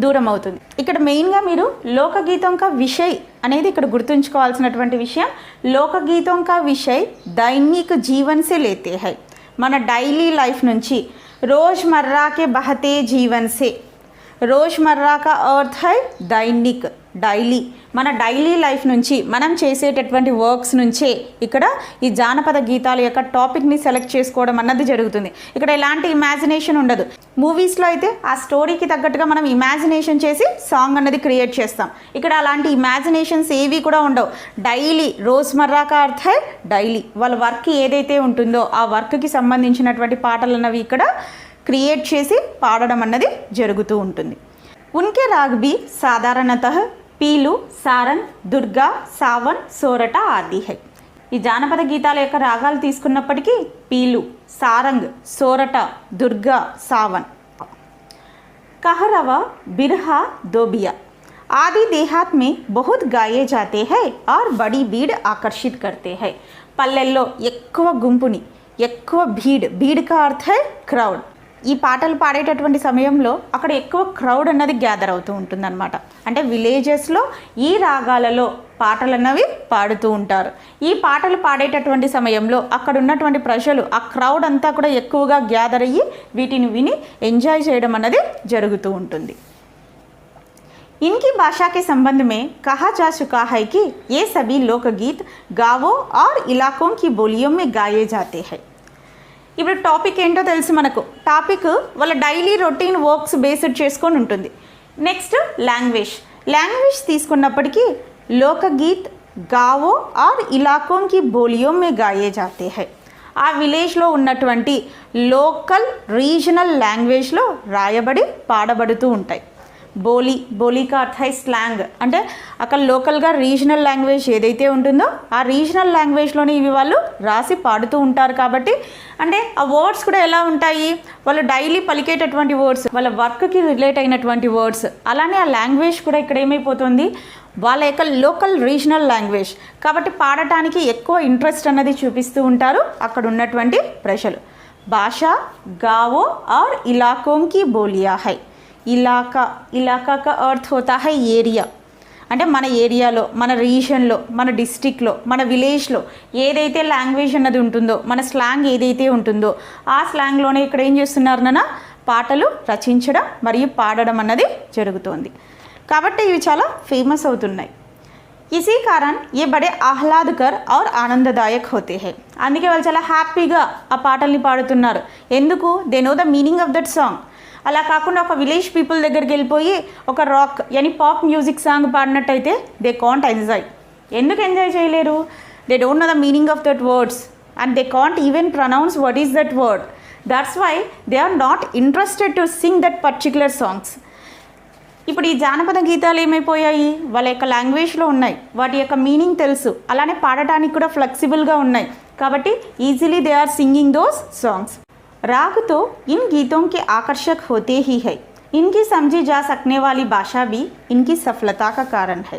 Speaker 1: దూరం అవుతుంది. ఇక్కడ మెయిన్గా మీరు లోకగీతం కా విషయ్ అనేది ఇక్కడ గుర్తుంచుకోవాల్సినటువంటి విషయం. లోకగీతం కా విషయ్ దైనిక్ జీవన్ సే లేతే హై. మన డైలీ లైఫ్ నుంచి, రోజ్మర్రా కే బహతే జీవన్ సే, రోజ్మర్రా కా అర్థ్ హై దైనిక్, డైలీ, మన డైలీ లైఫ్ నుంచి మనం చేసేటటువంటి వర్క్స్ నుంచే ఇక్కడ ఈ జానపద గీతాల యొక్క టాపిక్ని సెలెక్ట్ చేసుకోవడం అన్నది జరుగుతుంది. ఇక్కడ ఎలాంటి ఇమాజినేషన్ ఉండదు. మూవీస్లో అయితే ఆ స్టోరీకి తగ్గట్టుగా మనం ఇమాజినేషన్ చేసి సాంగ్ అన్నది క్రియేట్ చేస్తాం. ఇక్కడ అలాంటి ఇమాజినేషన్స్ ఏవి కూడా ఉండవు. డైలీ, రోజ్మర్రా కా అర్థ్ హై డైలీ, వాళ్ళ వర్క్ ఏదైతే ఉంటుందో ఆ వర్క్కి సంబంధించినటువంటి పాటలు అన్నవి ఇక్కడ క్రియేట్ చేసి పాడడం అన్నది జరుగుతూ ఉంటుంది. ఉన్కే రాగ్ బి సాధారణతః పీలు, సారంగ్, దుర్గా, సావన్, సోరట ఆది హై. ఈ జానపద గీతాల యొక్క రాగాలు తీసుకున్నప్పటికీ పీలు, సారంగ్, సోరట, దుర్గా, సావన్, कहरवा, बिरहा, दोबिया आदि देहात में बहुत गाए जाते हैं और बड़ी भीड़ आकर्षित करते हैं. పల్లెల్లో ఎక్కువ గుంపుని, ఎక్కువ భీడ్ కా అర్థ హై క్రౌడ్. ఈ పాటలు పాడేటటువంటి సమయంలో అక్కడ ఎక్కువ క్రౌడ్ అన్నది గ్యాదర్ అవుతూ ఉంటుందన్నమాట. అంటే విలేజెస్లో ఈ రాగాలలో పాటలు అన్నవి పాడుతూ ఉంటారు. ఈ పాటలు పాడేటటువంటి సమయంలో అక్కడ ఉన్నటువంటి ప్రజలు, ఆ క్రౌడ్ అంతా కూడా ఎక్కువగా గ్యాదర్ అయ్యి వీటిని విని ఎంజాయ్ చేయడం అన్నది జరుగుతూ ఉంటుంది. इनकी भाषा के संबंध में कहा जा चुका है कि ये सभी लोकगीत गाँवों और इलाकों की बोलियों में गाए जाते हैं. ఇప్పుడు టాపిక్ ఏంటో తెలుసు మనకు. టాపిక్ వాళ్ళ డైలీ రొటీన్ వర్క్స్ బేస్డ్ చేసుకొని ఉంటుంది. నెక్స్ట్ లాంగ్వేజ్ తీసుకున్నప్పటికీ లోకగీత్ గావో ఆర్ ఇలాకోంకి బోలియో మే గాయే జాతే హై. ఆ విలేజ్లో ఉన్నటువంటి లోకల్ రీజనల్ లాంగ్వేజ్లో రాయబడి పాడబడుతూ ఉంటాయి. బోలీ కా అర్థ హై స్లాంగ్, అంటే అక్కడ లోకల్గా రీజనల్ లాంగ్వేజ్ ఏదైతే ఉంటుందో ఆ రీజనల్ లాంగ్వేజ్లోనే ఇవి వాళ్ళు రాసి పాడుతూ ఉంటారు. కాబట్టి అంటే ఆ వర్డ్స్ కూడా ఎలా ఉంటాయి, వాళ్ళు డైలీ పలికేటటువంటి వర్డ్స్, వాళ్ళ వర్క్కి రిలేట్ అయినటువంటి వర్డ్స్. అలానే ఆ లాంగ్వేజ్ కూడా ఇక్కడ ఏమైపోతుంది, వాళ్ళ యొక్క లోకల్ రీజనల్ లాంగ్వేజ్ కాబట్టి పాడటానికి ఎక్కువ ఇంట్రెస్ట్ అన్నది చూపిస్తూ ఉంటారు అక్కడ ఉన్నటువంటి ప్రజలు. భాష గావో ఆర్ ఇలాకోంకి బోలియా హై. ఇలాకా కా అర్థ్ హోతా హై ఏరియా, అంటే మన ఏరియాలో, మన రీజన్లో, మన డిస్టిక్లో, మన విలేజ్లో ఏదైతే లాంగ్వేజ్ అన్నది ఉంటుందో, మన స్లాంగ్ ఏదైతే ఉంటుందో ఆ స్లాంగ్లోనే ఇక్కడ ఏం చేస్తున్నారు నాన్న, పాటలు రచించడం మరియు పాడడం అన్నది జరుగుతోంది. కాబట్టి ఇవి చాలా ఫేమస్ అవుతున్నాయి. ఇసీ కారణ్ ఏ బడే ఆహ్లాదకర్ और ఆనందదాయక్ होते हैं. అందుకే వాళ్ళు చాలా హ్యాపీగా ఆ పాటల్ని పాడుతున్నారు. ఎందుకు, they know the meaning of that song. అలా కాకుండా ఒక విలేజ్ పీపుల్ దగ్గరికి వెళ్ళిపోయి ఒక rock any pop music song పాడినట్టయితే దే కాంట్ ఎంజాయ్. ఎందుకు ఎంజాయ్ చేయలేరు? They don't know the meaning of that words and they can't even pronounce what is that word. That's why they are not interested to sing that particular songs. ఇప్పుడు ఈ జానపద గీతాలు ఏమైపోయాయి? వాళ్ళ యొక్క లాంగ్వేజ్లో ఉన్నాయి, వాటి యొక్క మీనింగ్ తెలుసు, అలానే పాడటానికి కూడా ఫ్లెక్సిబుల్గా ఉన్నాయి, కాబట్టి easily they are singing those songs. राग तो इन गीतों के आकर्षक होते ही है, इनकी समझी जा सकने वाली भाषा भी इनकी सफलता का कारण है.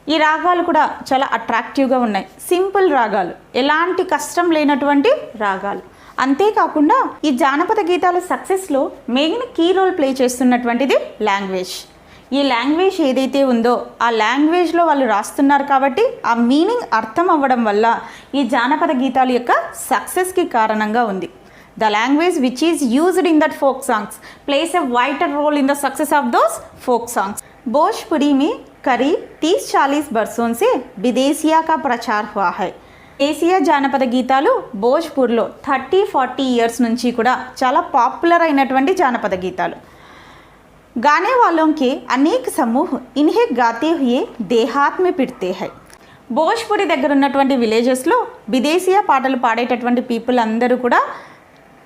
Speaker 1: ఈ రాగాలు కూడా చాలా అట్రాక్టివ్గా ఉన్నాయి, సింపుల్ రాగాలు, ఎలాంటి కష్టం లేనటువంటి రాగాలు. అంతేకాకుండా ఈ జానపద గీతాల సక్సెస్లో మెయిన్ కీ రోల్ ప్లే చేస్తున్నటువంటిది లాంగ్వేజ్. ఈ లాంగ్వేజ్ ఏదైతే ఉందో ఆ లాంగ్వేజ్లో వాళ్ళు రాస్తున్నారు కాబట్టి ఆ మీనింగ్ అర్థం అవ్వడం వల్ల ఈ జానపద గీతాల యొక్క సక్సెస్కి కారణంగా ఉంది. The language which is used in that folk songs plays a vital role in the success of those folk songs. Bhojpuri में करीब 30-40 वर्षों से विदेशिया का प्रचार हुआ है. దేశీయ జానపద గీతాలు భోజ్పూర్లో 30-40 ఇయర్స్ నుంచి కూడా చాలా పాపులర్ అయినటువంటి జానపద గీతాలు. गाने वालों के अनेक समूह इन्हें गाते हुए देहात में पिटते हैं. భోజ్పురి దగ్గర ఉన్నటువంటి విలేజెస్లో విదేశీయ పాటలు పాడేటటువంటి పీపుల్ అందరూ కూడా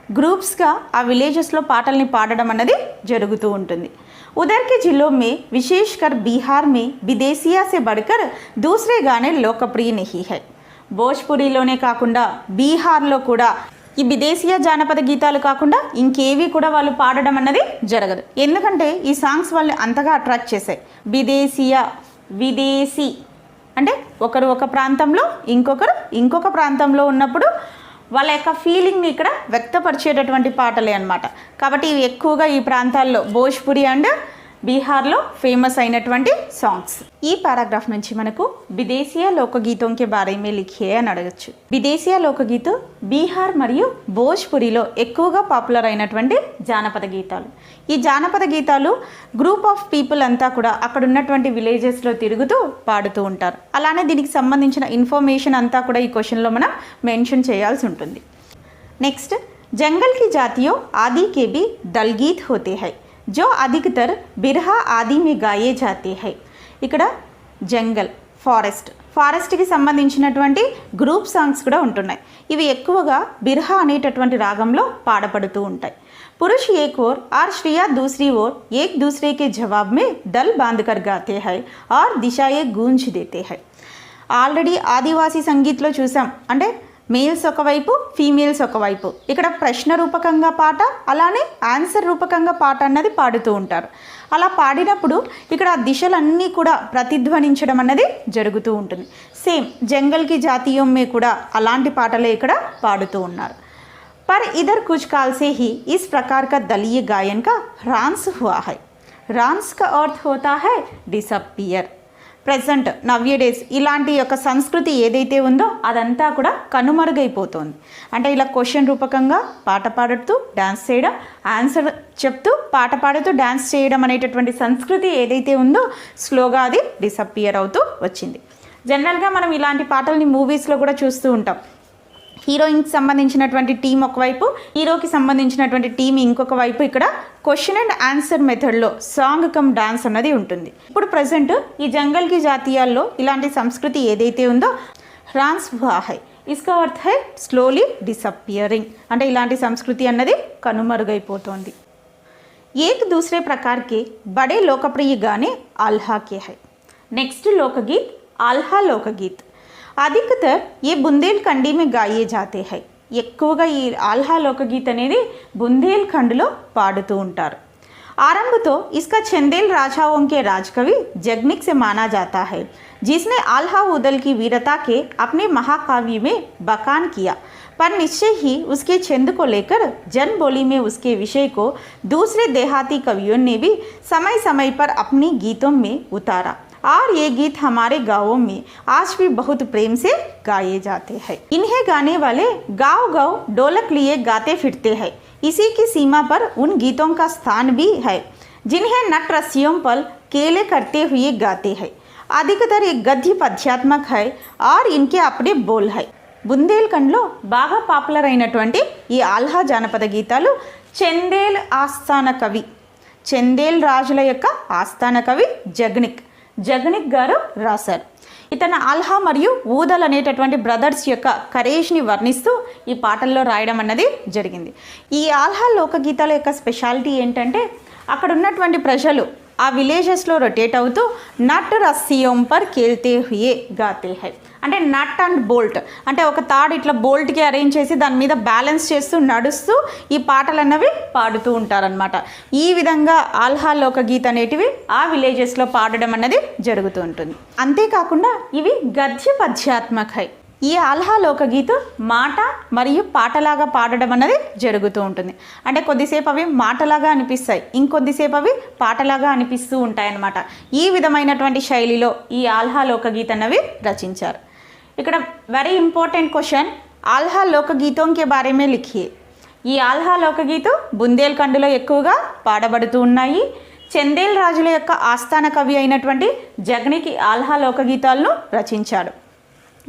Speaker 1: గ్రూప్స్గా ఆ విలేజెస్లో పాటల్ని పాడడం అన్నది జరుగుతూ ఉంటుంది. उधर के जिलों में विशेषकर बिहार में विदेशिया से बढ़कर दूसरे गाने लोकप्रिय नहीं है. భోజ్పురిలోనే కాకుండా బీహార్లో కూడా ఈ విదేశీయ జానపద గీతాలు కాకుండా ఇంకేవి కూడా వాళ్ళు పాడడం అన్నది జరగదు. ఎందుకంటే ఈ సాంగ్స్ వాళ్ళని అంతగా అట్రాక్ట్ చేశాయి. విదేశీ అంటే ఒకరు ఒక ప్రాంతంలో ఇంకొకరు ఇంకొక ప్రాంతంలో ఉన్నప్పుడు వాళ్ళ యొక్క ఫీలింగ్ని ఇక్కడ వ్యక్తపరిచేటటువంటి పాటలే అన్నమాట. కాబట్టి ఇవి ఎక్కువగా ఈ ప్రాంతాల్లో భోజ్పురి అండ్ బీహార్లో ఫేమస్ అయినటువంటి సాంగ్స్. ఈ పారాగ్రాఫ్ నుంచి మనకు విదేశీయ లోకగీతంకే బారేమే లిఖే అని అడగచ్చు. విదేశీయ లోకగీత బీహార్ మరియు భోజ్పురిలో ఎక్కువగా పాపులర్ అయినటువంటి జానపద గీతాలు. ఈ జానపద గీతాలు గ్రూప్ ఆఫ్ పీపుల్ అంతా కూడా అక్కడ ఉన్నటువంటి విలేజెస్లో తిరుగుతూ పాడుతూ ఉంటారు. అలానే దీనికి సంబంధించిన ఇన్ఫర్మేషన్ అంతా కూడా ఈ క్వశ్చన్లో మనం మెన్షన్ చేయాల్సి ఉంటుంది. నెక్స్ట్, జంగల్ की जातियों आदि के भी दल गीत होते हैं जो अधिकतर बिरहा आदि में गाए जाते हैं. ఇక్కడ జంగల్ ఫారెస్ట్కి సంబంధించినటువంటి గ్రూప్ సాంగ్స్ కూడా ఉంటున్నాయి. ఇవి ఎక్కువగా బిర్హా అనేటటువంటి రాగంలో పాడపడుతూ ఉంటాయి. पुरुष एक ओर और स्त्रियाँ दूसरी ओर एक दूसरे के जवाब में दल बांधकर गाते हैं और दिशाएं गूंज देते हैं. ఆల్రెడీ ఆదివాసీ సంగీత్లో చూసాం, అంటే మేల్స్ ఒకవైపు ఫీమేల్స్ ఒకవైపు, ఇక్కడ ప్రశ్న రూపకంగా పాట అలానే ఆన్సర్ రూపకంగా పాట అన్నది పాడుతూ ఉంటారు. అలా పాడినప్పుడు ఇక్కడ ఆ దిశలన్నీ కూడా ప్రతిధ్వనించడం అన్నది జరుగుతూ ఉంటుంది. సేమ్ జంగల్కి జాతీయం కూడా అలాంటి పాటలే ఇక్కడ పాడుతూ ఉన్నారు. पर इधर कुछ काल से ही इस प्रकार का दलीय गायन का ह्रास हुआ है. ह्रास का अर्थ होता है डिसअपियर. ప్రజెంట్ నవ్యడేస్ ఇలాంటి యొక్క సంస్కృతి ఏదైతే ఉందో అదంతా కూడా కనుమరుగైపోతుంది. అంటే ఇలా క్వశ్చన్ రూపకంగా పాట పాడుతూ డ్యాన్స్ చేయడం, ఆన్సర్ చెప్తూ పాట పాడుతూ డ్యాన్స్ చేయడం అనేటటువంటి సంస్కృతి ఏదైతే ఉందో స్లోగా అది డిసప్పియర్ అవుతూ వచ్చింది. జనరల్గా మనం ఇలాంటి పాటల్ని మూవీస్లో కూడా చూస్తూ ఉంటాం. హీరోయిన్కి సంబంధించినటువంటి టీం ఒకవైపు, హీరోకి సంబంధించినటువంటి టీం ఇంకొక వైపు. ఇక్కడ క్వశ్చన్ అండ్ ఆన్సర్ మెథడ్లో సాంగ్ కమ్ డాన్స్ అన్నది ఉంటుంది. ఇప్పుడు ప్రజెంట్ ఈ జంగల్కి జాతీయాల్లో ఇలాంటి సంస్కృతి ఏదైతే ఉందో హ్రాన్స్ హువా high, Iska అర్థ్ high slowly disappearing, అంటే ఇలాంటి సంస్కృతి అన్నది కనుమరుగైపోతుంది. ఏక్ దూసరే ప్రకార్ కే బడే లోకప్రియ గానే ఆల్హా కే హై. నెక్స్ట్ లోకగీత్ ఆల్హా లోకగీత్. अधिकतर ये बुंदेलखंडी में गाए जाते हैं. ఎక్కువగా ఈ ఆల్హా లోకగీత్ అనేది బుందేల్ఖండ్లో పాడుతూ ఉంటారు. आरंभ तो इसका चंदेल राजाओं के राजकवि जगनिक से माना जाता है, जिसने आल्हा उदल की वीरता के अपने महाकाव्य में बखान किया, पर निश्चय ही उसके छंद को लेकर जन बोली में उसके विषय को दूसरे देहाती कवियों ने भी समय समय पर अपनी गीतों में उतारा और ये गीत हमारे गाँवों में आज भी बहुत प्रेम से गाए जाते हैं. इन्हें गाने वाले गाँव गाँव ढोलक लिए गाते फिरते हैं. इसी की सीमा पर उन गीतों का स्थान भी है जिन्हें नट रस्सियों पर केले करते हुए गाते हैं. अधिकतर एक गद्य पद्यात्मक है और इनके अपने बोल है. బుందేల్ఖండ్లో బాగా పాపులర్ అయినటువంటి ఈ ఆల్హా జానపద గీతాలు చందేల్ ఆస్థాన కవి, చందేల్ రాజుల యొక్క ఆస్థాన కవి జగనిక్ గారు రాశారు. ఇతను ఆల్హా మరియు ఊదల్ అనేటటువంటి బ్రదర్స్ యొక్క కరేజ్ని వర్ణిస్తూ ఈ పాటల్లో రాయడం అన్నది జరిగింది. ఈ ఆల్హా లోకగీతాల యొక్క స్పెషాలిటీ ఏంటంటే అక్కడ ఉన్నటువంటి ప్రజలు ఆ విలేజెస్లో రొటేట్ అవుతూ నట్ రస్సియోం పర్ కేల్తే హుయే గాతే హై, అంటే నట్ అండ్ బోల్ట్, అంటే ఒక తాడు ఇట్లా బోల్ట్కి అరేంజ్ చేసి దాని మీద బ్యాలెన్స్ చేస్తూ నడుస్తూ ఈ పాటలు అన్నవి పాడుతూ ఉంటారనమాట. ఈ విధంగా ఆల్హా లోకగీత అనేటివి ఆ విలేజెస్లో పాడడం అన్నది జరుగుతూ ఉంటుంది. అంతేకాకుండా ఇవి గద్య పద్యాత్మక హై. ఈ ఆల్హా లోకగీత మాట మరియు పాటలాగా పాడడం అన్నది జరుగుతూ ఉంటుంది. అంటే కొద్దిసేపు అవి మాటలాగా అనిపిస్తాయి, ఇంకొద్దిసేపు అవి పాటలాగా అనిపిస్తూ ఉంటాయన్నమాట. ఈ విధమైనటువంటి శైలిలో ఈ ఆల్హా లోకగీత అన్నవి రచించారు. ఇక్కడ వెరీ ఇంపార్టెంట్ క్వశ్చన్, ఆల్హా లోకగీతం కే బారే మే లిఖియే. ఈ ఆల్హా లోకగీత బుందేల్ఖండ్లో ఎక్కువగా పాడబడుతూ ఉన్నాయి. చందేల్ రాజుల యొక్క ఆస్థాన కవి అయినటువంటి జగనికి ఆల్హా లోకగీతాలను రచించాడు.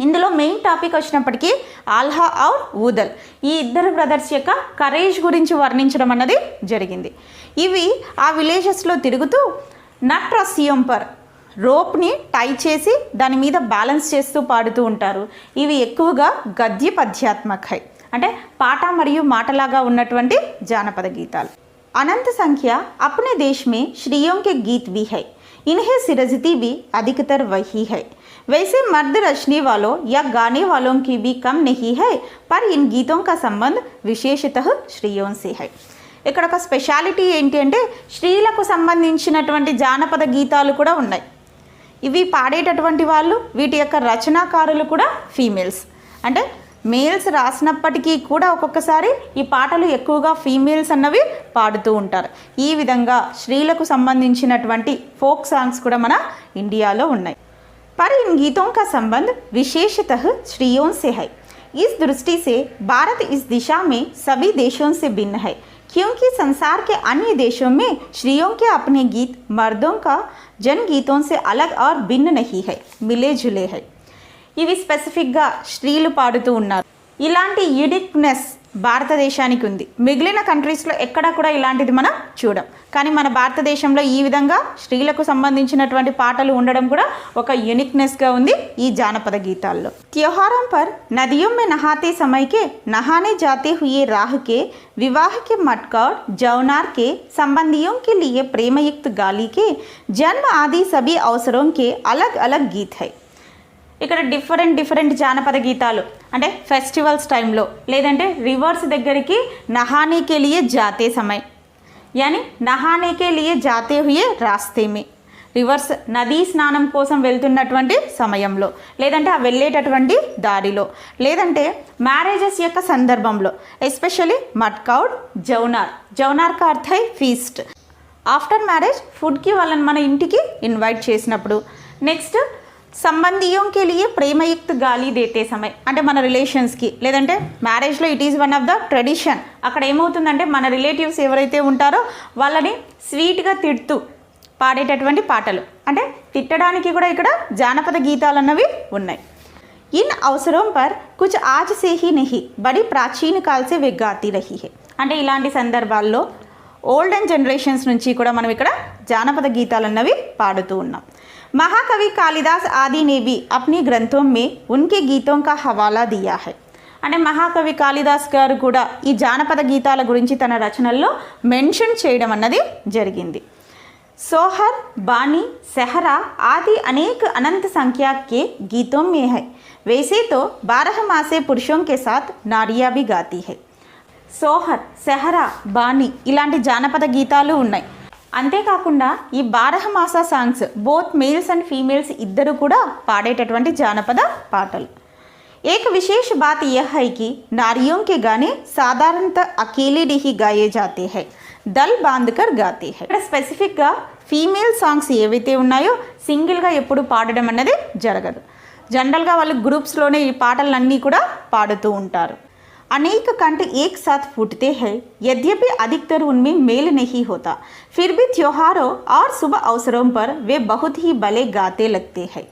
Speaker 1: ఇందులో మెయిన్ టాపిక్ వచ్చినప్పటికీ ఆల్హా ఔర్ ఊదల్ ఈ ఇద్దరు బ్రదర్స్ యొక్క కరేజ్ గురించి వర్ణించడం అన్నది జరిగింది. ఇవి ఆ విలేజెస్లో తిరుగుతూ నట్ రస్సియోం పర్ రోప్ని టై చేసి దాని మీద బ్యాలెన్స్ చేస్తూ పాడుతూ ఉంటారు. ఇవి ఎక్కువగా గద్య పద్యాత్మక హై, అంటే పాట మరియు మాటలాగా ఉన్నటువంటి జానపద గీతాలు. अनंत संख्या अपने देश में श्रीयों के गीत भी है, इन्हें सिरजती भी अधिकतर वही है. वैसे मर्द रचने वालों या गाने वालों की भी कम नहीं है, पर इन गीतों का संबंध विशेषतः श्रीयों से है. ఇక్కడ ఒక స్పెషాలిటీ ఏంటి అంటే స్త్రీలకు సంబంధించినటువంటి జానపద గీతాలు కూడా ఉన్నాయి. ఇవి పాడేటటువంటి వాళ్ళు, వీటి యొక్క రచనాకారులు కూడా ఫీమేల్స్. అంటే మేల్స్ రాసినప్పటికీ కూడా ఒక్కొక్కసారి ఈ పాటలు ఎక్కువగా ఫీమేల్స్ అన్నవి పాడుతూ ఉంటారు. ఈ విధంగా స్త్రీలకు సంబంధించినటువంటి ఫోక్ సాంగ్స్ కూడా మన ఇండియాలో ఉన్నాయి. पर इन गीतों का संबंध विशेषतः स्त्रियों से है. इस दृष्टि से भारत इस दिशा में सभी देशों से भिन्न है, क्योंकि संसार के अन्य देशों में स्त्रियों के अपने गीत मर्दों का जन गीतों से अलग और भिन्न नहीं है, मिले जुले है. ఇవి స్పెసిఫిక్గా స్త్రీలు పాడుతూ ఉన్నారు. ఇలాంటి యూనిక్నెస్ భారతదేశానికి ఉంది. మిగిలిన కంట్రీస్లో ఎక్కడా కూడా ఇలాంటిది మనం చూడం. కానీ మన భారతదేశంలో ఈ విధంగా స్త్రీలకు సంబంధించినటువంటి పాటలు ఉండడం కూడా ఒక యూనిక్నెస్గా ఉంది ఈ జానపద గీతాల్లో. त्योहारों पर नदियों में नहाते समय के नहाने जाते हुए राह के विवाह के मटकौर जौनार के संबंधियों के लिए प्रेमयुक्त गाली के जन्म आदि सभी अवसरों के अलग अलग गीत है. ఇక్కడ డిఫరెంట్ జానపద గీతాలు అంటే ఫెస్టివల్స్ టైంలో, లేదంటే రివర్స్ దగ్గరికి నహానేకే లియే జాతే సమయ్, యాని నహానేకే లియే జాతే హుయే రాస్తే మే, రివర్స్ నదీ స్నానం కోసం వెళ్తున్నటువంటి సమయంలో, లేదంటే ఆ వెళ్ళేటటువంటి దారిలో, లేదంటే మ్యారేజెస్ యొక్క సందర్భంలో, ఎస్పెషల్లీ మట్కౌడ్ జౌనార్ కా అర్థ హై ఫీస్ట్. ఆఫ్టర్ మ్యారేజ్ ఫుడ్కి వాళ్ళని మన ఇంటికి ఇన్వైట్ చేసినప్పుడు. నెక్స్ట్ సంబంధియోం కే లియే ప్రేమయుక్త గాలి దేతే సమయ్, అంటే మన రిలేషన్స్కి, లేదంటే మ్యారేజ్లో it is one of the tradition. అక్కడ ఏమవుతుందంటే మన రిలేటివ్స్ ఎవరైతే ఉంటారో వాళ్ళని స్వీట్గా తిడుతూ పాడేటటువంటి పాటలు, అంటే తిట్టడానికి కూడా ఇక్కడ జానపద గీతాలు అన్నవి ఉన్నాయి. ఇన్ అవసరం per Kuch Aaj say he నహీ బడి ప్రాచీన కాల్ సే వే గాతీ రహీ హై, అంటే ఇలాంటి సందర్భాల్లో ఓల్డెన్ జనరేషన్స్ నుంచి కూడా మనం ఇక్కడ జానపద గీతాలు అన్నవి పాడుతూ ఉన్నాం. महाकवि कालिदास आदि ने भी अपने ग्रंथों में उनके गीतों का हवाला दिया है. అంటే మహాకవి కాళిదాస్ గారు కూడా ఈ జానపద గీతాల గురించి తన రచనల్లో మెన్షన్ చేయడం అన్నది జరిగింది. सोहर बानी सहरा आदि अनेक अनंत संख्या के गीतों में है. वैसे तो 12 मासे पुरुषों के साथ नारियां भी गाती है. సోహర్, సెహరా, బాణి ఇలాంటి జానపద గీతాలు ఉన్నాయి. అంతేకాకుండా ఈ 12 మాసా songs both males and females ఇద్దరు కూడా పాడేటటువంటి జానపద పాటలు. एक विशेष बात यह है कि नारियों के गाने साधारणतः अकेले ही गाए जाते हैं, दल बांधकर गाते हैं. ఇక్కడ స్పెసిఫిక్గా ఫీమేల్ సాంగ్స్ ఏవైతే ఉన్నాయో సింగిల్గా ఎప్పుడు పాడడం అన్నది జరగదు. జనరల్గా వాళ్ళు గ్రూప్స్లోనే ఈ పాటలన్నీ కూడా పాడుతూ ఉంటారు. अनेक कंठ एक साथ फूटते हैं, यद्यपि अधिकतर उनमें मेल नहीं होता, फिर भी त्योहारों और शुभ अवसरों पर वे बहुत ही भले गाते लगते हैं.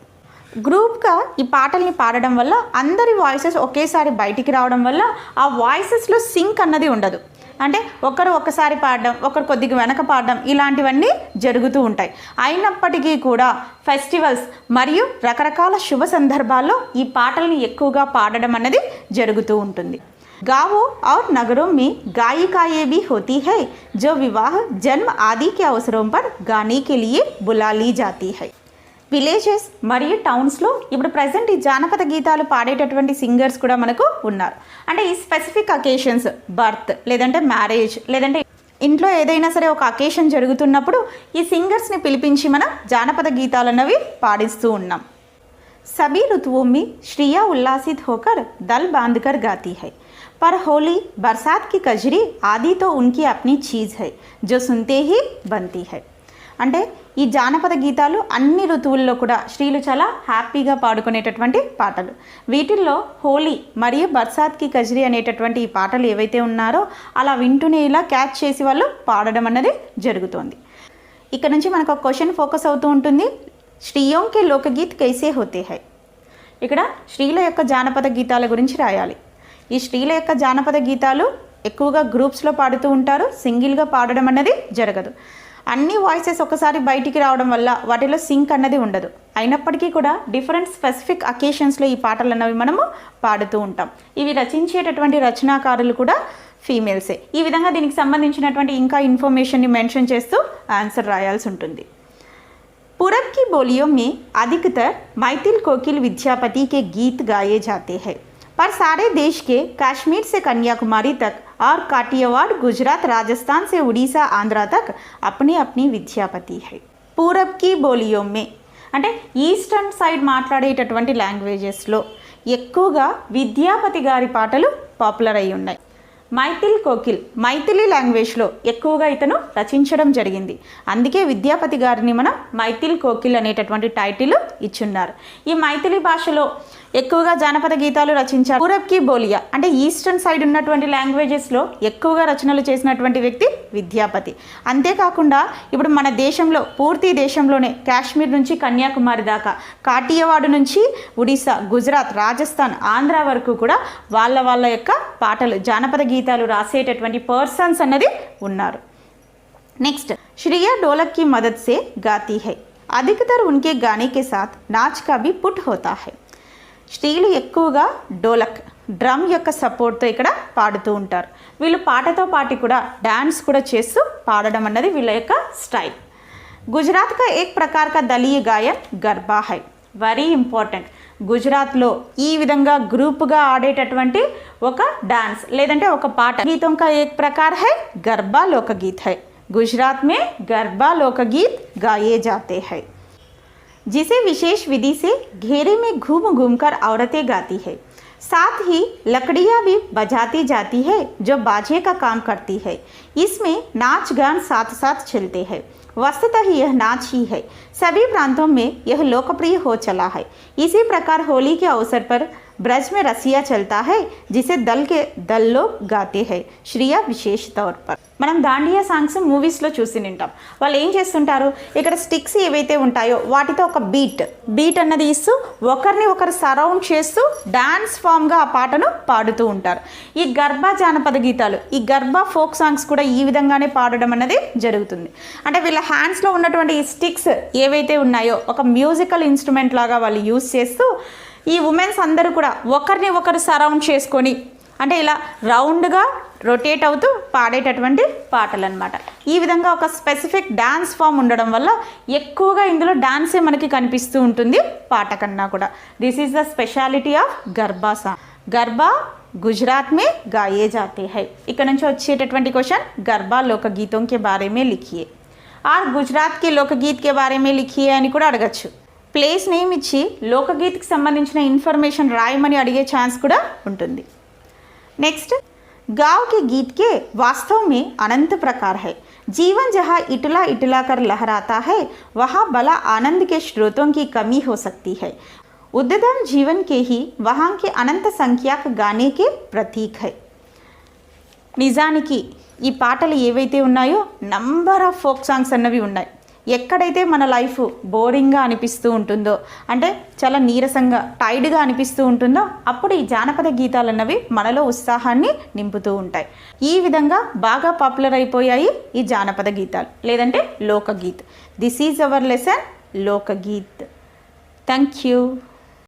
Speaker 1: గ్రూప్గా ఈ పాటల్ని పాడడం వల్ల అందరి వాయిసెస్ ఒకేసారి బయటికి రావడం వల్ల ఆ వాయిసెస్లో సింక్ అన్నది ఉండదు. అంటే ఒకరు ఒక్కసారి పాడడం, ఒకరు కొద్దిగా వెనక పాడడం, ఇలాంటివన్నీ జరుగుతూ ఉంటాయి. అయినప్పటికీ కూడా ఫెస్టివల్స్ మరియు రకరకాల శుభ సందర్భాల్లో ఈ పాటల్ని ఎక్కువగా పాడడం అన్నది జరుగుతూ ఉంటుంది. गाँवों और नगरों में गायिकाएं भी होती है जो विवाह, जन्म आदि के अवसरों पर गाने के लिए बुला ली जाती है. విలేజెస్ మరియు టౌన్స్లో ఇప్పుడు ప్రజెంట్ ఈ జానపద గీతాలు పాడేటటువంటి సింగర్స్ కూడా మనకు ఉన్నారు. అంటే ఈ స్పెసిఫిక్ అకేషన్స్, బర్త్ లేదంటే మ్యారేజ్ లేదంటే ఇంట్లో ఏదైనా సరే ఒక అకేషన్ జరుగుతున్నప్పుడు ఈ సింగర్స్ని పిలిపించి మనం జానపద గీతాలు అన్నవి పాడిస్తూ ఉన్నాం. सभी ऋतुओं में श्रिया उल्लासित होकर दल बांधकर गाती है, पर होली, बरसात की कजरी आदि तो उनकी अपनी चीज़ है जो सुनते ही बनती है. అంటే ఈ జానపద గీతాలు అన్ని ఋతువుల్లో కూడా స్త్రీలు చాలా హ్యాపీగా పాడుకునేటటువంటి పాటలు. వీటిల్లో హోలీ మరియు బర్సాత్కి కజరీ అనేటటువంటి ఈ పాటలు ఏవైతే ఉన్నారో అలా వింటూనే ఇలా క్యాచ్ చేసి వాళ్ళు పాడడం అన్నది జరుగుతోంది. ఇక్కడ నుంచి మనకు ఒక క్వశ్చన్ ఫోకస్ అవుతూ ఉంటుంది. స్త్రీయోं के लोकगीत कैसे होते हैं. ఇక్కడ స్త్రీల యొక్క జానపద గీతాల గురించి రాయాలి. ఈ స్త్రీల యొక్క జానపద గీతాలు ఎక్కువగా గ్రూప్స్లో పాడుతూ ఉంటారు, సింగిల్గా పాడడం అన్నది జరగదు. అన్ని వాయిసెస్ ఒకసారి బయటికి రావడం వల్ల వాటిలో సింక్ అన్నది ఉండదు. అయినప్పటికీ కూడా డిఫరెంట్ స్పెసిఫిక్ అకేషన్స్లో ఈ పాటలు అన్నవి మనము పాడుతూ ఉంటాం. ఇవి రచించేటటువంటి రచనాకారులు కూడా ఫీమేల్సే. ఈ విధంగా దీనికి సంబంధించినటువంటి ఇంకా ఇన్ఫర్మేషన్ని మెన్షన్ చేస్తూ ఆన్సర్ రాయాల్సి ఉంటుంది. पूरब की बोलियों में अधिकतर मैथिल कोकिल विद्यापति के गीत गाए जाते हैं, पर सारे देश के कश्मीर से कन्याकुमारी तक और काठियावाड़, गुजरात, राजस्थान से उड़ीसा, आंध्रा तक अपनी अपनी विद्यापति है. पूरब की बोलियों में అంటే ఈస్టర్న్ సైడ్ మాట్లాడేటటువంటి లాంగ్వేజెస్లో ఎక్కువగా విద్యాపతి గారి పాటలు పాపులర్ అయి ఉన్నాయి. మైథిల్ కోకిల్ మైథిలి లాంగ్వేజ్లో ఎక్కువగా ఇతను రచించడం జరిగింది. అందుకే విద్యాపతి గారిని మనం మైథిల్ కోకిల్ అనేటటువంటి టైటిల్ ఇచ్చున్నారు. ఈ మైథిలి భాషలో ఎక్కువగా జానపద గీతాలు రచించారు. పూరబ్ కి బోలియా అంటే ఈస్టర్న్ సైడ్ ఉన్నటువంటి లాంగ్వేజెస్లో ఎక్కువగా రచనలు చేసినటువంటి వ్యక్తి విద్యాపతి. అంతేకాకుండా ఇప్పుడు మన దేశంలో పూర్తి దేశంలోనే కాశ్మీర్ నుంచి కన్యాకుమారి దాకా, కాఠియావాడు నుంచి ఒడిశా, గుజరాత్, రాజస్థాన్, ఆంధ్ర వరకు కూడా వాళ్ళ యొక్క పాటలు జానపద గీతాలు రాసేటటువంటి పర్సన్స్ అన్నది ఉన్నారు. నెక్స్ట్, श्रिया ढोलक की मदद से गाती है, अधिकतर उनके गाने के साथ नाच का भी पुट होता है. స్త్రీలు ఎక్కువగా డోలక్ డ్రమ్ యొక్క సపోర్ట్తో ఇక్కడ పాడుతూ ఉంటారు. వీళ్ళు పాటతో పాటు కూడా డ్యాన్స్ కూడా చేస్తూ పాడడం అన్నది వీళ్ళ యొక్క స్టైల్. గుజరాత్ కా ఏక్ ప్రకార్ కా దళీయ గాయన్ గర్బా హై. Very important. గుజరాత్లో ఈ విధంగా గ్రూప్గా ఆడేటటువంటి ఒక డాన్స్ లేదంటే ఒక పాట గీతం కా ఏక్ ప్రకార్ హై గర్బా లోకగీత్ హై. గుజరాత్ మే గర్బా లోకగీత్ గాయే जाते हैं, जिसे विशेष विधि से घेरे में घूम घूम कर औरतें गाती है. साथ ही लकड़ियाँ भी बजाती जाती है जो बाजे का काम करती है. इसमें नाच गान साथ साथ चलते हैं. वस्तुतः यह नाच ही है. सभी प्रांतों में यह लोकप्रिय हो चला है. इसी प्रकार होली के अवसर पर ब्रज में रसिया चलता है जिसे दल लोग गाते हैं, श्रिया विशेष तौर पर. మనం దాండియా సాంగ్స్ మూవీస్లో చూసి వింటాం. వాళ్ళు ఏం చేస్తుంటారు, ఇక్కడ స్టిక్స్ ఏవైతే ఉంటాయో వాటితో ఒక బీట్ అన్నది ఇస్తూ ఒకరిని ఒకరు సరౌండ్ చేస్తూ డాన్స్ ఫామ్గా ఆ పాటను పాడుతూ ఉంటారు. ఈ గర్భా జానపద గీతాలు, ఈ గర్భా ఫోక్ సాంగ్స్ కూడా ఈ విధంగానే పాడడం అన్నది జరుగుతుంది. అంటే వీళ్ళ హ్యాండ్స్లో ఉన్నటువంటి ఈ స్టిక్స్ ఏవైతే ఉన్నాయో ఒక మ్యూజికల్ ఇన్స్ట్రుమెంట్ లాగా వాళ్ళు యూజ్ చేస్తూ ఈ ఉమెన్స్ అందరూ కూడా ఒకరిని ఒకరు సరౌండ్ చేసుకొని అంటే ఇలా రౌండ్గా రొటేట్ అవుతూ పాడేటటువంటి పాటలు అన్నమాట. ఈ విధంగా ఒక స్పెసిఫిక్ డాన్స్ ఫామ్ ఉండడం వల్ల ఎక్కువగా ఇందులో డాన్సే మనకి కనిపిస్తూ ఉంటుంది పాట కన్నా కూడా. This is the speciality of Garba song. Garba Gujarat మే గాయే జాతే హై. ఇక్కడ నుంచి వచ్చేటటువంటి క్వశ్చన్ గర్బా లోకగీతం కే బారే మే లిఖియే ఆర్ గుజరాత్ కే లోకగీత్ కే బారే మే లిఖియే అని కూడా అడగచ్చు. ప్లేస్ నేమ్ ఇచ్చి లోకగీత్కి సంబంధించిన ఇన్ఫర్మేషన్ రాయమని అడిగే ఛాన్స్ కూడా ఉంటుంది. नेक्स्ट, गाँव के गीत के वास्तव में अनंत प्रकार है. जीवन जहाँ इटला इटला कर लहराता है वहाँ भला आनंद के स्रोतों की कमी हो सकती है. उद्यम जीवन के ही वहाँ के अनंत संख्यक गाने के प्रतीक है. నిజానికి ఈ పాటలు ఏవైతే ఉన్నాయో నంబర్ ఆఫ్ ఫోక్ సాంగ్స్ అన్నవి ఉన్నాయి. ఎక్కడైతే మన లైఫ్ బోరింగ్గా అనిపిస్తూ ఉంటుందో, అంటే చాలా నీరసంగా టైర్డ్గా అనిపిస్తూ ఉంటుందో, అప్పుడు ఈ జానపద గీతాలు అన్నవి మనలో ఉత్సాహాన్ని నింపుతూ ఉంటాయి. ఈ విధంగా బాగా పాపులర్ అయిపోయాయి ఈ జానపద గీతాలు, లేదంటే లోకగీత్. దిస్ ఈజ్ అవర్ లెసన్ లోకగీత్. Thank you.